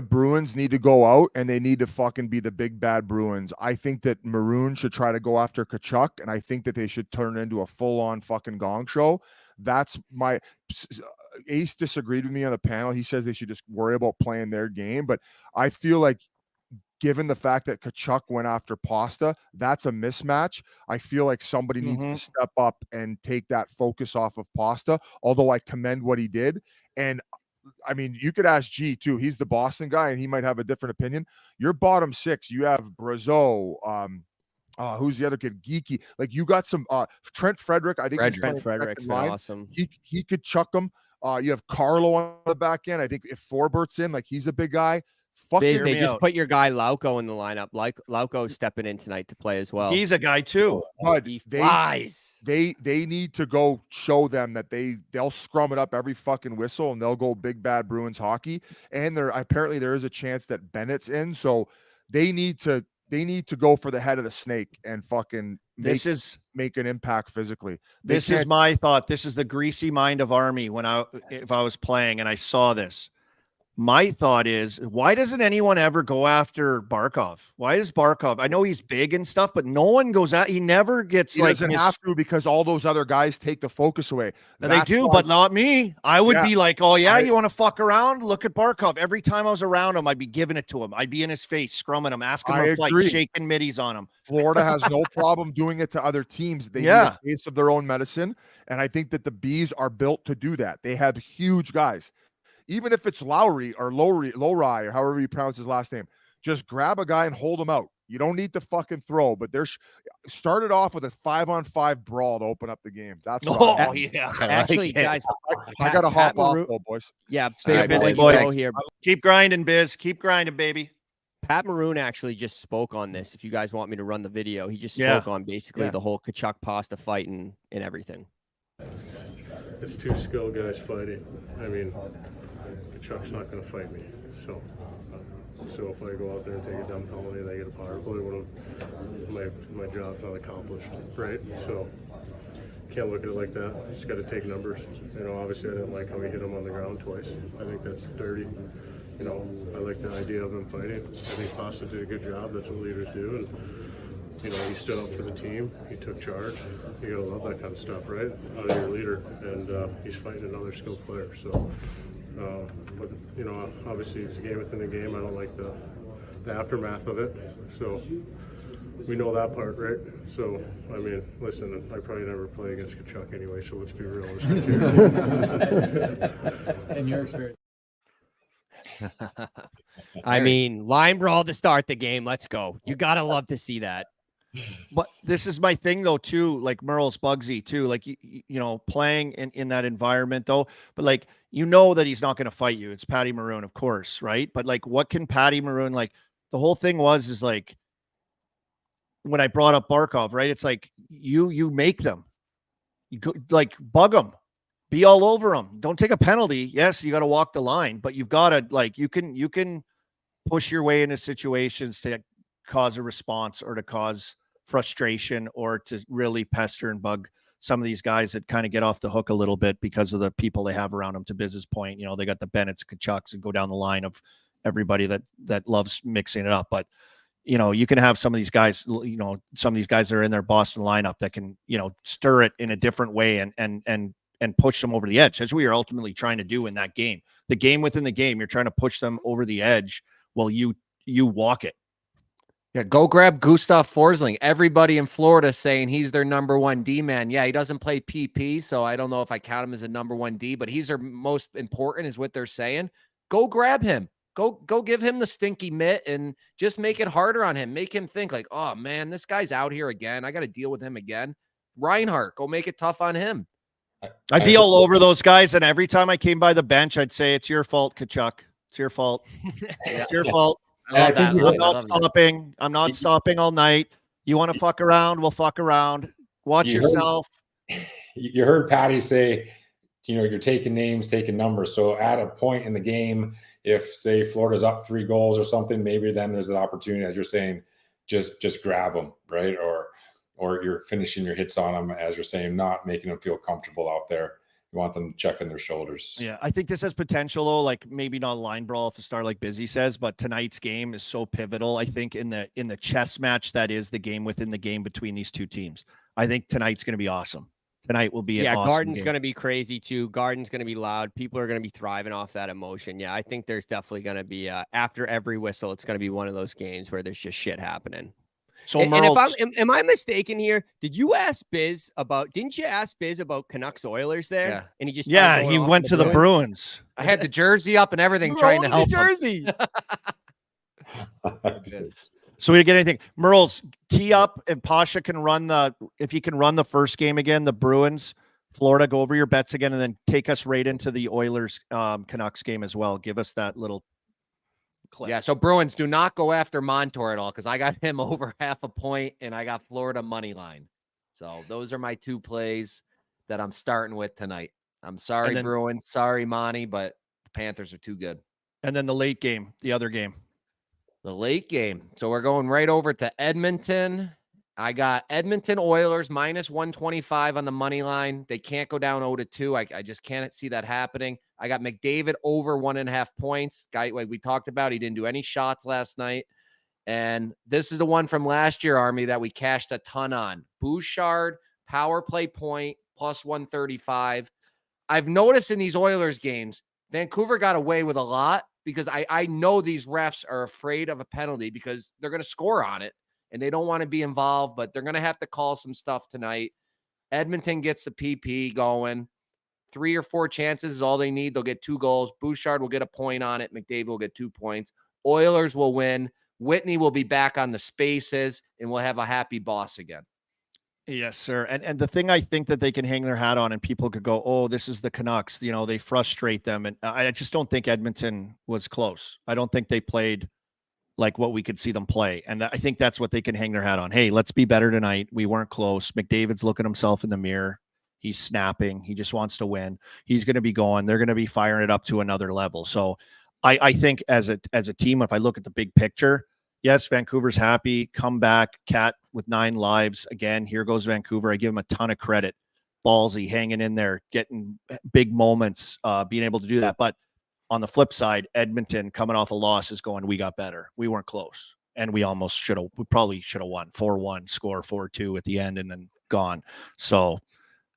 Bruins need to go out and they need to fucking be the big bad Bruins. I think that Maroon should try to go after Kachuk, and I think that they should turn it into a full-on fucking gong show. That's my Ace disagreed with me on the panel. He says they should just worry about playing their game, but I feel like given the fact that Kachuk went after Pasta, that's a mismatch. I feel like somebody needs to step up and take that focus off of Pasta, although I commend what he did. And I mean, you could ask G too. He's the Boston guy and he might have a different opinion. Your bottom six, you have Brazeau, who's the other kid? Geeky. Like you got some Trent Frederick. I think Trent Frederick's awesome. He could chuck them. You have Carlo on the back end. I think if Forbert's in, like he's a big guy. Biz, they just put your guy Lauko in the lineup. Like Lauko's stepping in tonight to play as well. He's a guy too. But he flies. They need to go show them that they'll scrum it up every fucking whistle and they'll go big bad Bruins hockey. And apparently there is a chance that Bennett's in, so they need to go for the head of the snake and fucking make an impact physically. This is my thought. This is the greasy mind of Army if I was playing and I saw this. My thought is, why doesn't anyone ever go after Barkov? Why is Barkov? I know he's big and stuff, but no one goes out. He never gets he doesn't have to because all those other guys take the focus away. They do, but not me. I would be like, oh yeah, you want to fuck around? Look at Barkov. Every time I was around him, I'd be giving it to him. I'd be in his face, scrumming him, asking him to fight, shaking middies on him. Florida has no problem doing it to other teams. They need a taste of their own medicine, and I think that the Bees are built to do that. They have huge guys. Even if it's Lowry or Lowry or however you pronounce his last name, just grab a guy and hold him out. You don't need to fucking throw, but started off with a 5-on-5 brawl to open up the game. That's Actually, guys, I got to hop off, though, boys. Yeah, boys. Here. Keep grinding, Biz. Keep grinding, baby. Pat Maroon actually just spoke on this. If you guys want me to run the video, he just spoke on basically the whole Kachuk Pasta fight and everything. It's two skilled guys fighting. I mean, Chuck's not going to fight me. So if I go out there and take a dumb penalty and I get a power play, my job's not accomplished, right? So can't look at it like that. Just got to take numbers. Obviously I didn't like how he hit him on the ground twice. I think that's dirty. I like the idea of him fighting. I think Pasta did a good job. That's what leaders do. And he stood up for the team. He took charge. You gotta love that kind of stuff, right? Out of your leader, and he's fighting another skilled player. So, but obviously it's a game within a game. I don't like the aftermath of it. So we know that part, right? So I mean, listen, I probably never play against Kachuk anyway. So let's be realistic here. In your experience. I mean, line brawl to start the game. Let's go. You gotta love to see that. But this is my thing though too, like Murls, Bugsy too, like playing in that environment though, but like that he's not going to fight you. It's Patty Maroon, of course, right? But like, what can Patty Maroon, like the whole thing is like when I brought up Barkov, right? It's like you make them. You go, like, bug them. Be all over them. Don't take a penalty. Yes, you got to walk the line, but you've got to, like, you can push your way into situations to cause a response or to cause frustration or to really pester and bug some of these guys that kind of get off the hook a little bit because of the people they have around them. To Biz's point, you know, they got the Bennett's, Kachucks, and go down the line of everybody that loves mixing it up. But, you know, you can have some of these guys, you know, some of these guys that are in their Boston lineup that can, you know, stir it in a different way and push them over the edge. That's what you're ultimately trying to do in that game. The game within the game, you're trying to push them over the edge while you walk it. Yeah, go grab Gustav Forsling. Everybody in Florida saying he's their number one D man. Yeah, he doesn't play PP, so I don't know if I count him as a number one D, but he's their most important is what they're saying. Go grab him. Go give him the stinky mitt and just make it harder on him. Make him think like, oh man, this guy's out here again. I got to deal with him again. Reinhart, go make it tough on him. I'd be all over those guys, and every time I came by the bench, I'd say, it's your fault, Kachuk. It's your fault. It's your fault. I love that. I'm not stopping. I'm not stopping all night. You want to fuck around? We'll fuck around. Watch yourself. You heard Patty say, you know, you're taking names, taking numbers. So at a point in the game, if say Florida's up 3 goals or something, maybe then there's an opportunity, as you're saying, just grab them, right? Or you're finishing your hits on them, as you're saying, not making them feel comfortable out there. You want them checking their shoulders. Yeah, I think this has potential, though. Like, maybe not a line brawl if the star, like Busy says, but tonight's game is so pivotal. I think in the chess match that is the game within the game between these two teams. I think tonight's going to be awesome. Tonight will be an awesome Garden's game. going to be crazy too. Garden's going to be loud. People are going to be thriving off that emotion. Yeah, I think there's definitely going to be after every whistle, it's going to be one of those games where there's just shit happening. So, and if am I mistaken here? Didn't you ask Biz about Canucks Oilers there? Yeah. And he just he went to the Bruins. I had the jersey up and everything trying to help him. jersey. So we didn't get anything. Murls, tee up, and Pasha can if you can run the first game again, the Bruins, Florida, go over your bets again, and then take us right into the Oilers Canucks game as well. Give us that little clip. Yeah, so Bruins, do not go after Montour at all because I got him over 0.5 point and I got Florida money line. So those are my 2 plays that I'm starting with tonight. I'm sorry, Bruins. Sorry, Monty, but the Panthers are too good. And then the late game, the other game. The late game. So we're going right over to Edmonton. I got Edmonton Oilers minus 125 on the money line. They can't go down 0-2. I just can't see that happening. I got McDavid over 1.5 points. Guy, like we talked about, he didn't do any shots last night. And this is the one from last year, Army, that we cashed a ton on. Bouchard, power play point, plus 135. I've noticed in these Oilers games, Vancouver got away with a lot because I know these refs are afraid of a penalty because they're going to score on it and they don't want to be involved, but they're going to have to call some stuff tonight. Edmonton gets the PP going. 3 or 4 chances is all they need. They'll get 2 goals. Bouchard will get a point on it. McDavid will get 2 points. Oilers will win. Whitney will be back on the spaces, and we'll have a happy boss again. Yes, sir. And the thing I think that they can hang their hat on and people could go, oh, this is the Canucks. You know, they frustrate them. And I just don't think Edmonton was close. I don't think they played like what we could see them play. And I think that's what they can hang their hat on. Hey, let's be better tonight. We weren't close. McDavid's looking himself in the mirror. He's snapping. He just wants to win. He's going to be going. They're going to be firing it up to another level. So I think as a team, if I look at the big picture, yes, Vancouver's happy. Come back. Cat with 9 lives. Again, here goes Vancouver. I give him a ton of credit. Ballsy, hanging in there, getting big moments, being able to do that. But on the flip side, Edmonton coming off a loss is going, we got better. We weren't close. And we probably should have won 4-1, score 4-2 at the end and then gone. So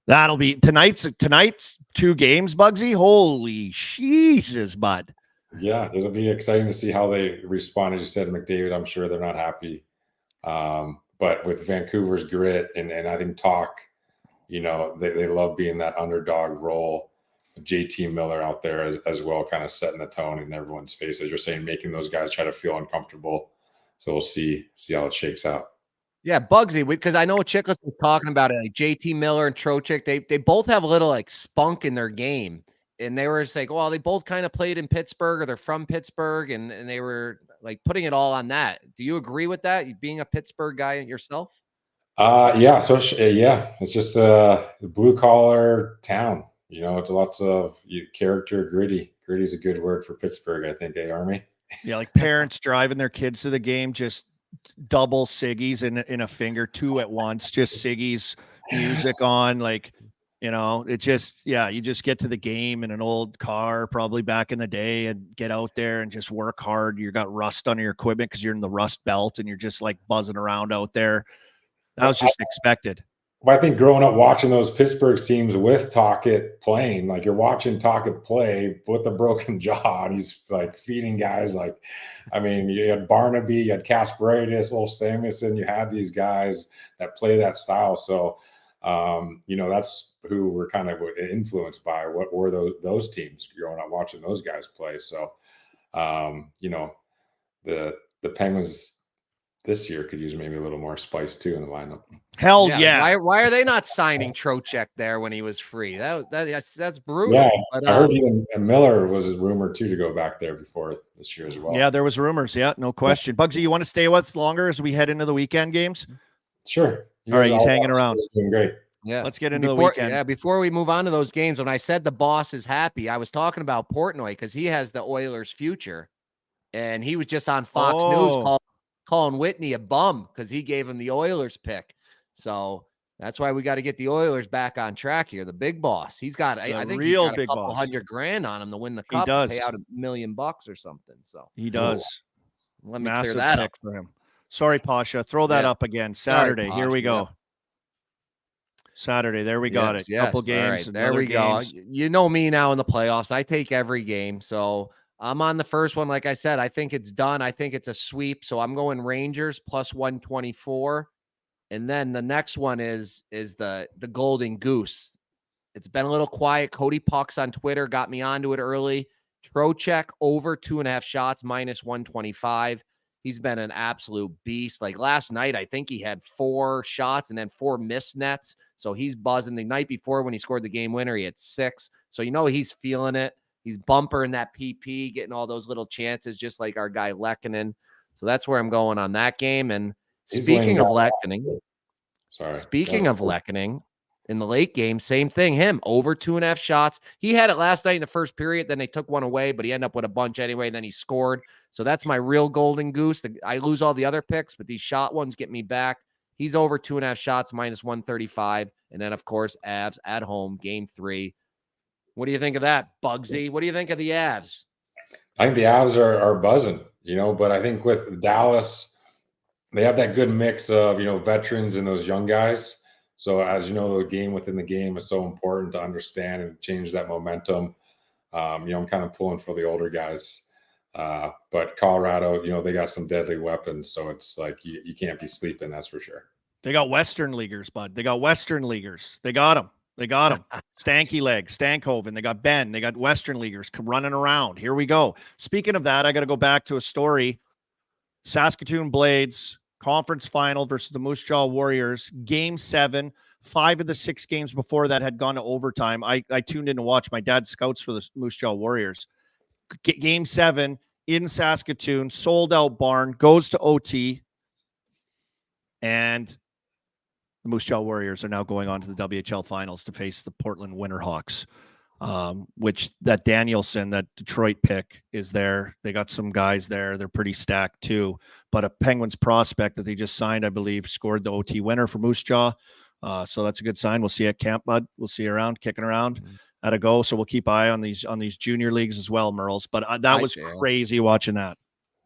that'll be tonight's 2 games, Bugsy. Holy Jesus, bud. Yeah, it'll be exciting to see how they respond. As you said, McDavid, I'm sure they're not happy. But with Vancouver's grit and I think talk, you know, they love being that underdog role. JT Miller out there as well, kind of setting the tone in everyone's face, as you're saying, making those guys try to feel uncomfortable. So we'll see how it shakes out. Yeah, Bugsy, because I know Chickless was talking about it. Like JT Miller and Trocheck, they both have a little like spunk in their game. And they were just like, well, they both kind of played in Pittsburgh or they're from Pittsburgh. And they were like putting it all on that. Do you agree with that? You being a Pittsburgh guy yourself? Yeah. So yeah, it's just a blue collar town. You know, it's lots of character, gritty. Gritty is a good word for Pittsburgh, I think. Army. Yeah, like parents driving their kids to the game, just double ciggies in a finger, two at once, just ciggies, music on, like, you know, it just, yeah, you just get to the game in an old car, probably back in the day, and get out there and just work hard. You got rust on your equipment because you're in the rust belt and you're just like buzzing around out there. That was just expected. But I think growing up watching those Pittsburgh teams with Tocchet playing, like you're watching Tocchet play with a broken jaw, and he's like feeding guys. Like, I mean, you had Barnaby, you had Kasparaitis, Will Samuelson, you had these guys that play that style. So, you know, that's who we're kind of influenced by. What were those teams growing up watching those guys play? So, you know, the Penguins this year could use maybe a little more spice too in the lineup. Hell yeah. Why are they not signing Trocheck there when he was free? That's brutal. Yeah, but, I heard even Miller was rumored too to go back there before this year as well. Yeah, there was rumors. Yeah, no question. Bugsy, you want to stay with longer as we head into the weekend games? Sure. All right, he's hanging around. Doing great. Yeah, let's get into the weekend. Yeah, before we move on to those games, when I said the boss is happy, I was talking about Portnoy because he has the Oilers' future, and he was just on Fox News calling Whitney a bum because he gave him the Oilers pick. So that's why we got to get the Oilers back on track here. The big boss, he's got, I think he's got a couple $100,000 on him to win the cup. He does. Pay out $1 million or something. So he does. Let me Massive clear that pick up for him. Sorry, Pasha. Throw that up again. Saturday. Here we go. Saturday. There we got it. Couple games. Right, there we go. You know me now in the playoffs. I take every game. So I'm on the first one. Like I said, I think it's done. I think it's a sweep. So I'm going Rangers plus 124. And then the next one is the Golden Goose. It's been a little quiet. Cody Pucks on Twitter got me onto it early. Trocheck over 2.5 shots minus 125. He's been an absolute beast. Like last night, I think he had 4 shots and then 4 missed nets. So he's buzzing. The night before when he scored the game winner, he had 6. So you know he's feeling it. He's bumpering that PP, getting all those little chances, just like our guy Lehkonen. So that's where I'm going on that game. And speaking of Lehkonen, in the late game, same thing. Him over 2.5 shots. He had it last night in the first period. Then they took one away, but he ended up with a bunch anyway. Then he scored. So that's my real golden goose. I lose all the other picks, but these shot ones get me back. He's over 2.5 shots minus 135. And then, of course, Avs at home, game 3. What do you think of that, Bugsy? What do you think of the Avs? I think the Avs are buzzing, you know, but I think with Dallas, they have that good mix of, you know, veterans and those young guys. So as you know, the game within the game is so important to understand and change that momentum. You know, I'm kind of pulling for the older guys. But Colorado, you know, they got some deadly weapons. So it's like you can't be sleeping, that's for sure. They got Western Leaguers, bud. They got Western Leaguers. They got them. They got him. Stanky Leg, Stankoven. They got Ben. They got Western Leaguers running around. Here we go. Speaking of that, I got to go back to a story. Saskatoon Blades conference final versus the Moose Jaw Warriors. Game 7. 5 of the 6 games before that had gone to overtime. I tuned in to watch. My dad scouts for the Moose Jaw Warriors. Game 7 in Saskatoon, sold out barn, goes to OT, and the Moose Jaw Warriors are now going on to the WHL finals to face the Portland Winterhawks, which that Danielson, that Detroit pick is there. They got some guys there. They're pretty stacked too. But a Penguins prospect that they just signed, I believe, scored the OT winner for Moose Jaw. So that's a good sign. We'll see you at camp, bud. We'll see you around, kicking around at a go. So we'll keep eye on these junior leagues as well, Murls. But that was crazy watching that.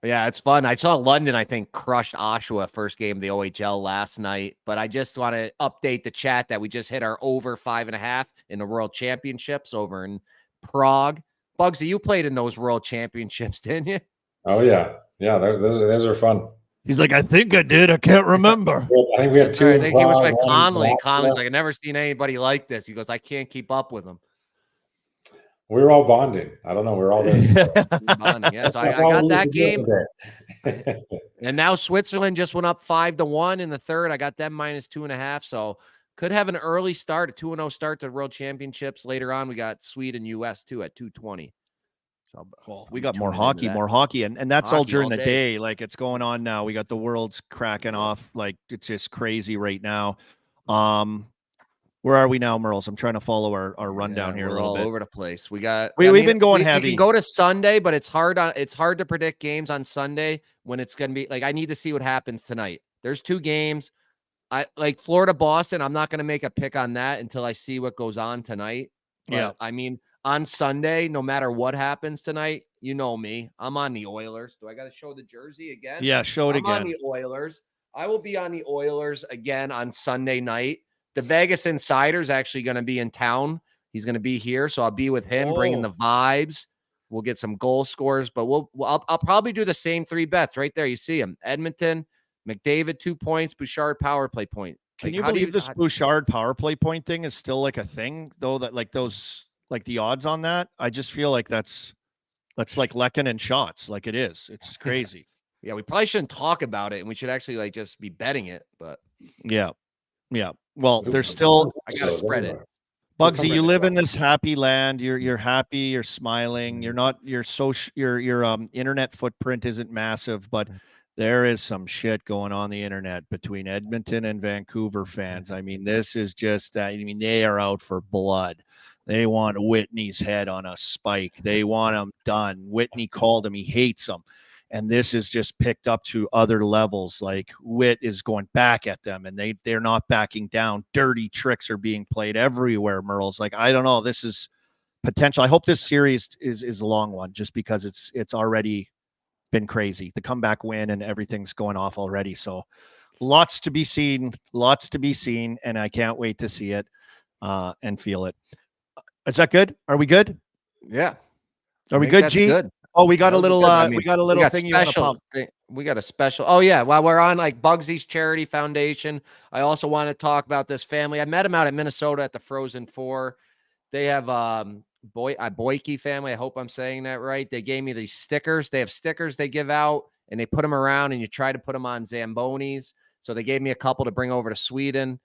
Yeah, it's fun. I saw London, I think, crushed Oshawa first game of the OHL last night. But I just want to update the chat that we just hit our over 5.5 in the World Championships over in Prague. Bugsy, you played in those World Championships, didn't you? Oh, yeah. Yeah, those are fun. He's like, I think I did. I can't remember. I think we had 2. I think he was like Conley. Conley's like, I've never seen anybody like this. He goes, I can't keep up with him. We were all bonding. I don't know. We're all there. Bonding. Yeah, so I got that game. And now Switzerland just went up 5-1 in the third. I got them minus 2.5. So could have an early start, a 2-0 start to World Championships. Later on, we got Sweden, US too at 220. So Well, we I'm got more tuning into hockey, that. and that's all Hockey during all the day. day. Like it's going on now. We got the world's cracking off. Like it's just crazy right now. Where are we now, Murls? I'm trying to follow our rundown here a We're little all bit. over the place. We've been going we heavy. can go to Sunday, but it's hard to predict games on Sunday when it's going to be like, I need to see what happens tonight. There's 2 games. I like Florida, Boston. I'm not going to make a pick on that until I see what goes on tonight. But Yeah. I mean, on Sunday, no matter what happens tonight, you know me, I'm on the Oilers. Do I got to show the jersey again? Yeah, show it I'm on again. the Oilers. I will be on the Oilers again on Sunday night. The Vegas Insider is actually going to be in town. He's going to be here, so I'll be with him, bringing the vibes. We'll get some goal scores, but I'll probably do the same 3 bets right there. You see him: Edmonton, McDavid 2 points, Bouchard power play point. Can you believe this Bouchard power play point thing is still like a thing though? That like the odds on that, I just feel like that's like Lekin and shots. Like it is. It's crazy. Yeah, we probably shouldn't talk about it, and we should actually like just be betting it. But yeah. Well, there's still. I gotta spread it. Bugsy, you live in this happy land. You're happy. You're smiling. You're not. Your internet footprint isn't massive, but there is some shit going on the internet between Edmonton and Vancouver fans. I mean, this is just. I mean, they are out for blood. They want Whitney's head on a spike. They want him done. Whitney called him. He hates him. And this is just picked up to other levels. Like Witt is going back at them, and they're not backing down. Dirty tricks are being played everywhere, Murls. Like, I don't know. This is potential. I hope this series is a long one, just because it's already been crazy. The comeback win and everything's going off already. So lots to be seen, and I can't wait to see it and feel it. Is that good? Are we good? Yeah. Are we good, G? Good. Oh, we got a little. I mean, we got a little thing. We got a special. Oh yeah, while we're on like Bugsy's charity foundation, I also want to talk about this family. I met him out at Minnesota at the Frozen Four. They have Boyke family. I hope I'm saying that right. They gave me these stickers. They have stickers they give out, and they put them around, and you try to put them on Zambonis. So they gave me a couple to bring over to Sweden.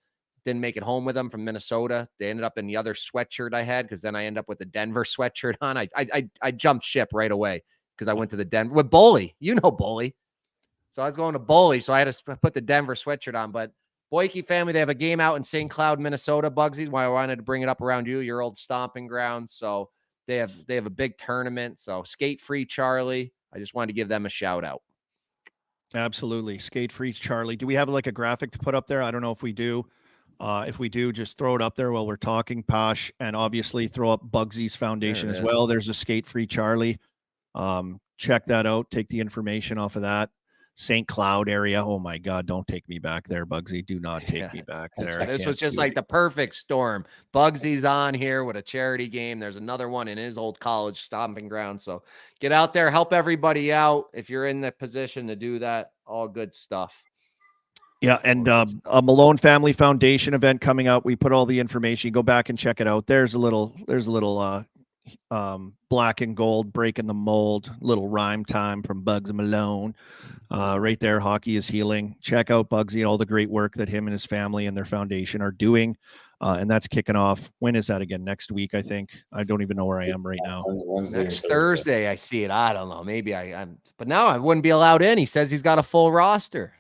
Didn't make it home with them from Minnesota. They ended up in the other sweatshirt I had, because then I end up with the Denver sweatshirt on. I jumped ship right away because I went to the Denver with Boley. You know Boley. So I was going to Boley, so I had to put the Denver sweatshirt on. But Boyke family, they have a game out in St. Cloud, Minnesota, Bugsy. Why I wanted to bring it up around your old stomping ground. So they have a big tournament. So Skate Free Charlie. I just wanted to give them a shout out. Absolutely. Skate Free Charlie. Do we have like a graphic to put up there? I don't know if we do. If we do, just throw it up there while we're talking, Posh, and obviously throw up Bugsy's foundation as well. There's a Skate Free Charlie. Check that out. Take the information off of that. St. Cloud area. Oh my God, don't take me back there, Bugsy. Do not take me back there. This was just like the perfect storm. Bugsy's on here with a charity game. There's another one in his old college stomping ground. So get out there, help everybody out. If you're in the position to do that, all good stuff. Yeah, and a Malone Family Foundation event coming up. We put all the information. You go back and check it out. There's a little black and gold breaking the mold, little rhyme time from Bugsy Malone. Right there, Hockey is Healing. Check out Bugsy and all the great work that him and his family and their foundation are doing. And that's kicking off. When is that again? Next week, I think. I don't even know where I am right now. Next Thursday, I see it. I don't know. Maybe I'm. But now I wouldn't be allowed in. He says he's got a full roster.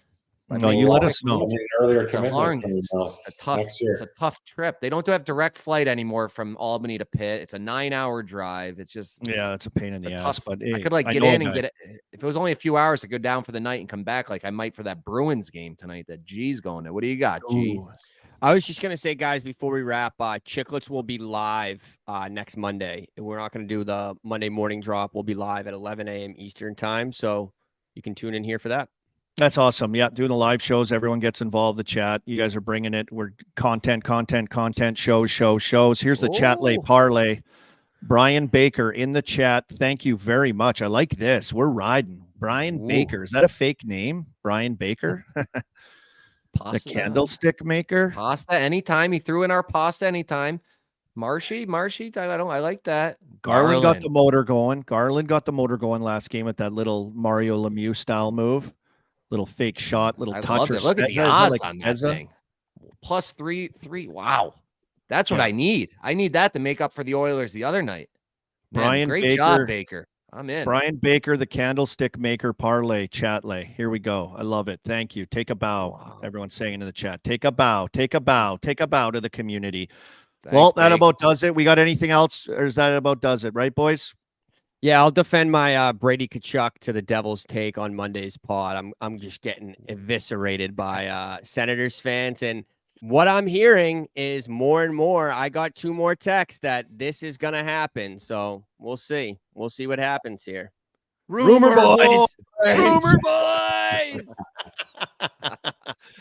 No, you let us know. Earlier commitment. It's a tough trip. They don't have direct flight anymore from Albany to Pitt. It's a 9-hour drive. It's just it's a pain in the ass. But I could like get in and get it. If it was only a few hours to go down for the night and come back, like I might for that Bruins game tonight that G's going to. What do you got, G? I was just going to say, guys, before we wrap, Chicklets will be live next Monday. We're not going to do the Monday morning drop. We'll be live at 11 a.m. Eastern time. So you can tune in here for that. That's awesome. Yeah, doing the live shows. Everyone gets involved. The chat. You guys are bringing it. We're content, shows. Here's the chat lay parlay. Brian Baker in the chat. Thank you very much. I like this. We're riding. Brian Baker. Is that a fake name? Brian Baker? The candlestick maker? Pasta anytime. He threw in our pasta anytime. Marshy. I like that. Garland got the motor going last game with that little Mario Lemieux style move. Little fake shot, little touch. Look at the odds on that thing. Plus three. Wow. That's what I need. I need that to make up for the Oilers the other night. Man, great job, Baker. I'm in. Brian Baker, the candlestick maker parlay chat lay. Here we go. I love it. Thank you. Take a bow. Wow. Everyone's saying in the chat. Take a bow. Take a bow. Take a bow to the community. Thanks, Well, that Bake. about does it. We got anything else, or is that about does it? Right, boys? Yeah, I'll defend my Brady Kachuk to the Devil's take on Monday's pod. I'm just getting eviscerated by Senators fans, and what I'm hearing is more and more. I got 2 more texts that this is gonna happen, so we'll see. We'll see what happens here. Rumor boys. Rumor boys.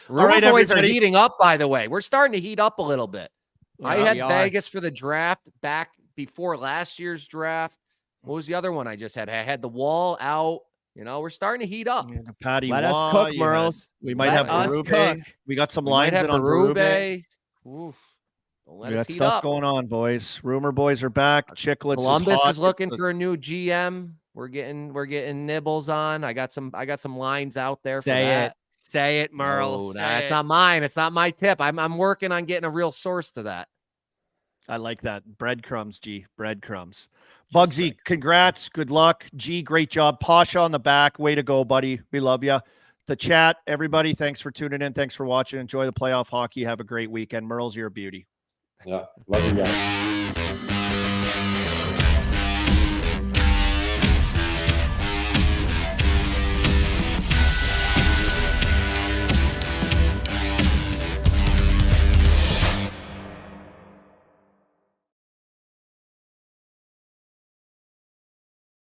Rumor right, boys are everybody. heating up, by the way. We're starting to heat up a little bit. I Yeah, had we are. Vegas for the draft back before last year's draft. What was the other one I just had? I had the wall out. You know, we're starting to heat up. Yeah, the Patty Let us Waugh, cook, you had- Murls. We might Let have us Berube. cook. We got some We might lines have in on Berube. Berube. Oof. Don't let We us got heat stuff up. going on, boys. Rumor boys are back. Chicklets Columbus is, hot. is looking It's- for a new GM. We're getting nibbles on. I got some lines out there. Say for that. Say it, No, Merle. that's not mine. It's not my tip. I'm working on getting a real source to that. I like that. Breadcrumbs, G. Breadcrumbs. Bugsy, congrats. Good luck. G, great job. Pasha on the back. Way to go, buddy. We love you. The chat, everybody, thanks for tuning in. Thanks for watching. Enjoy the playoff hockey. Have a great weekend. Murls, you're a beauty. Yeah. Love you guys.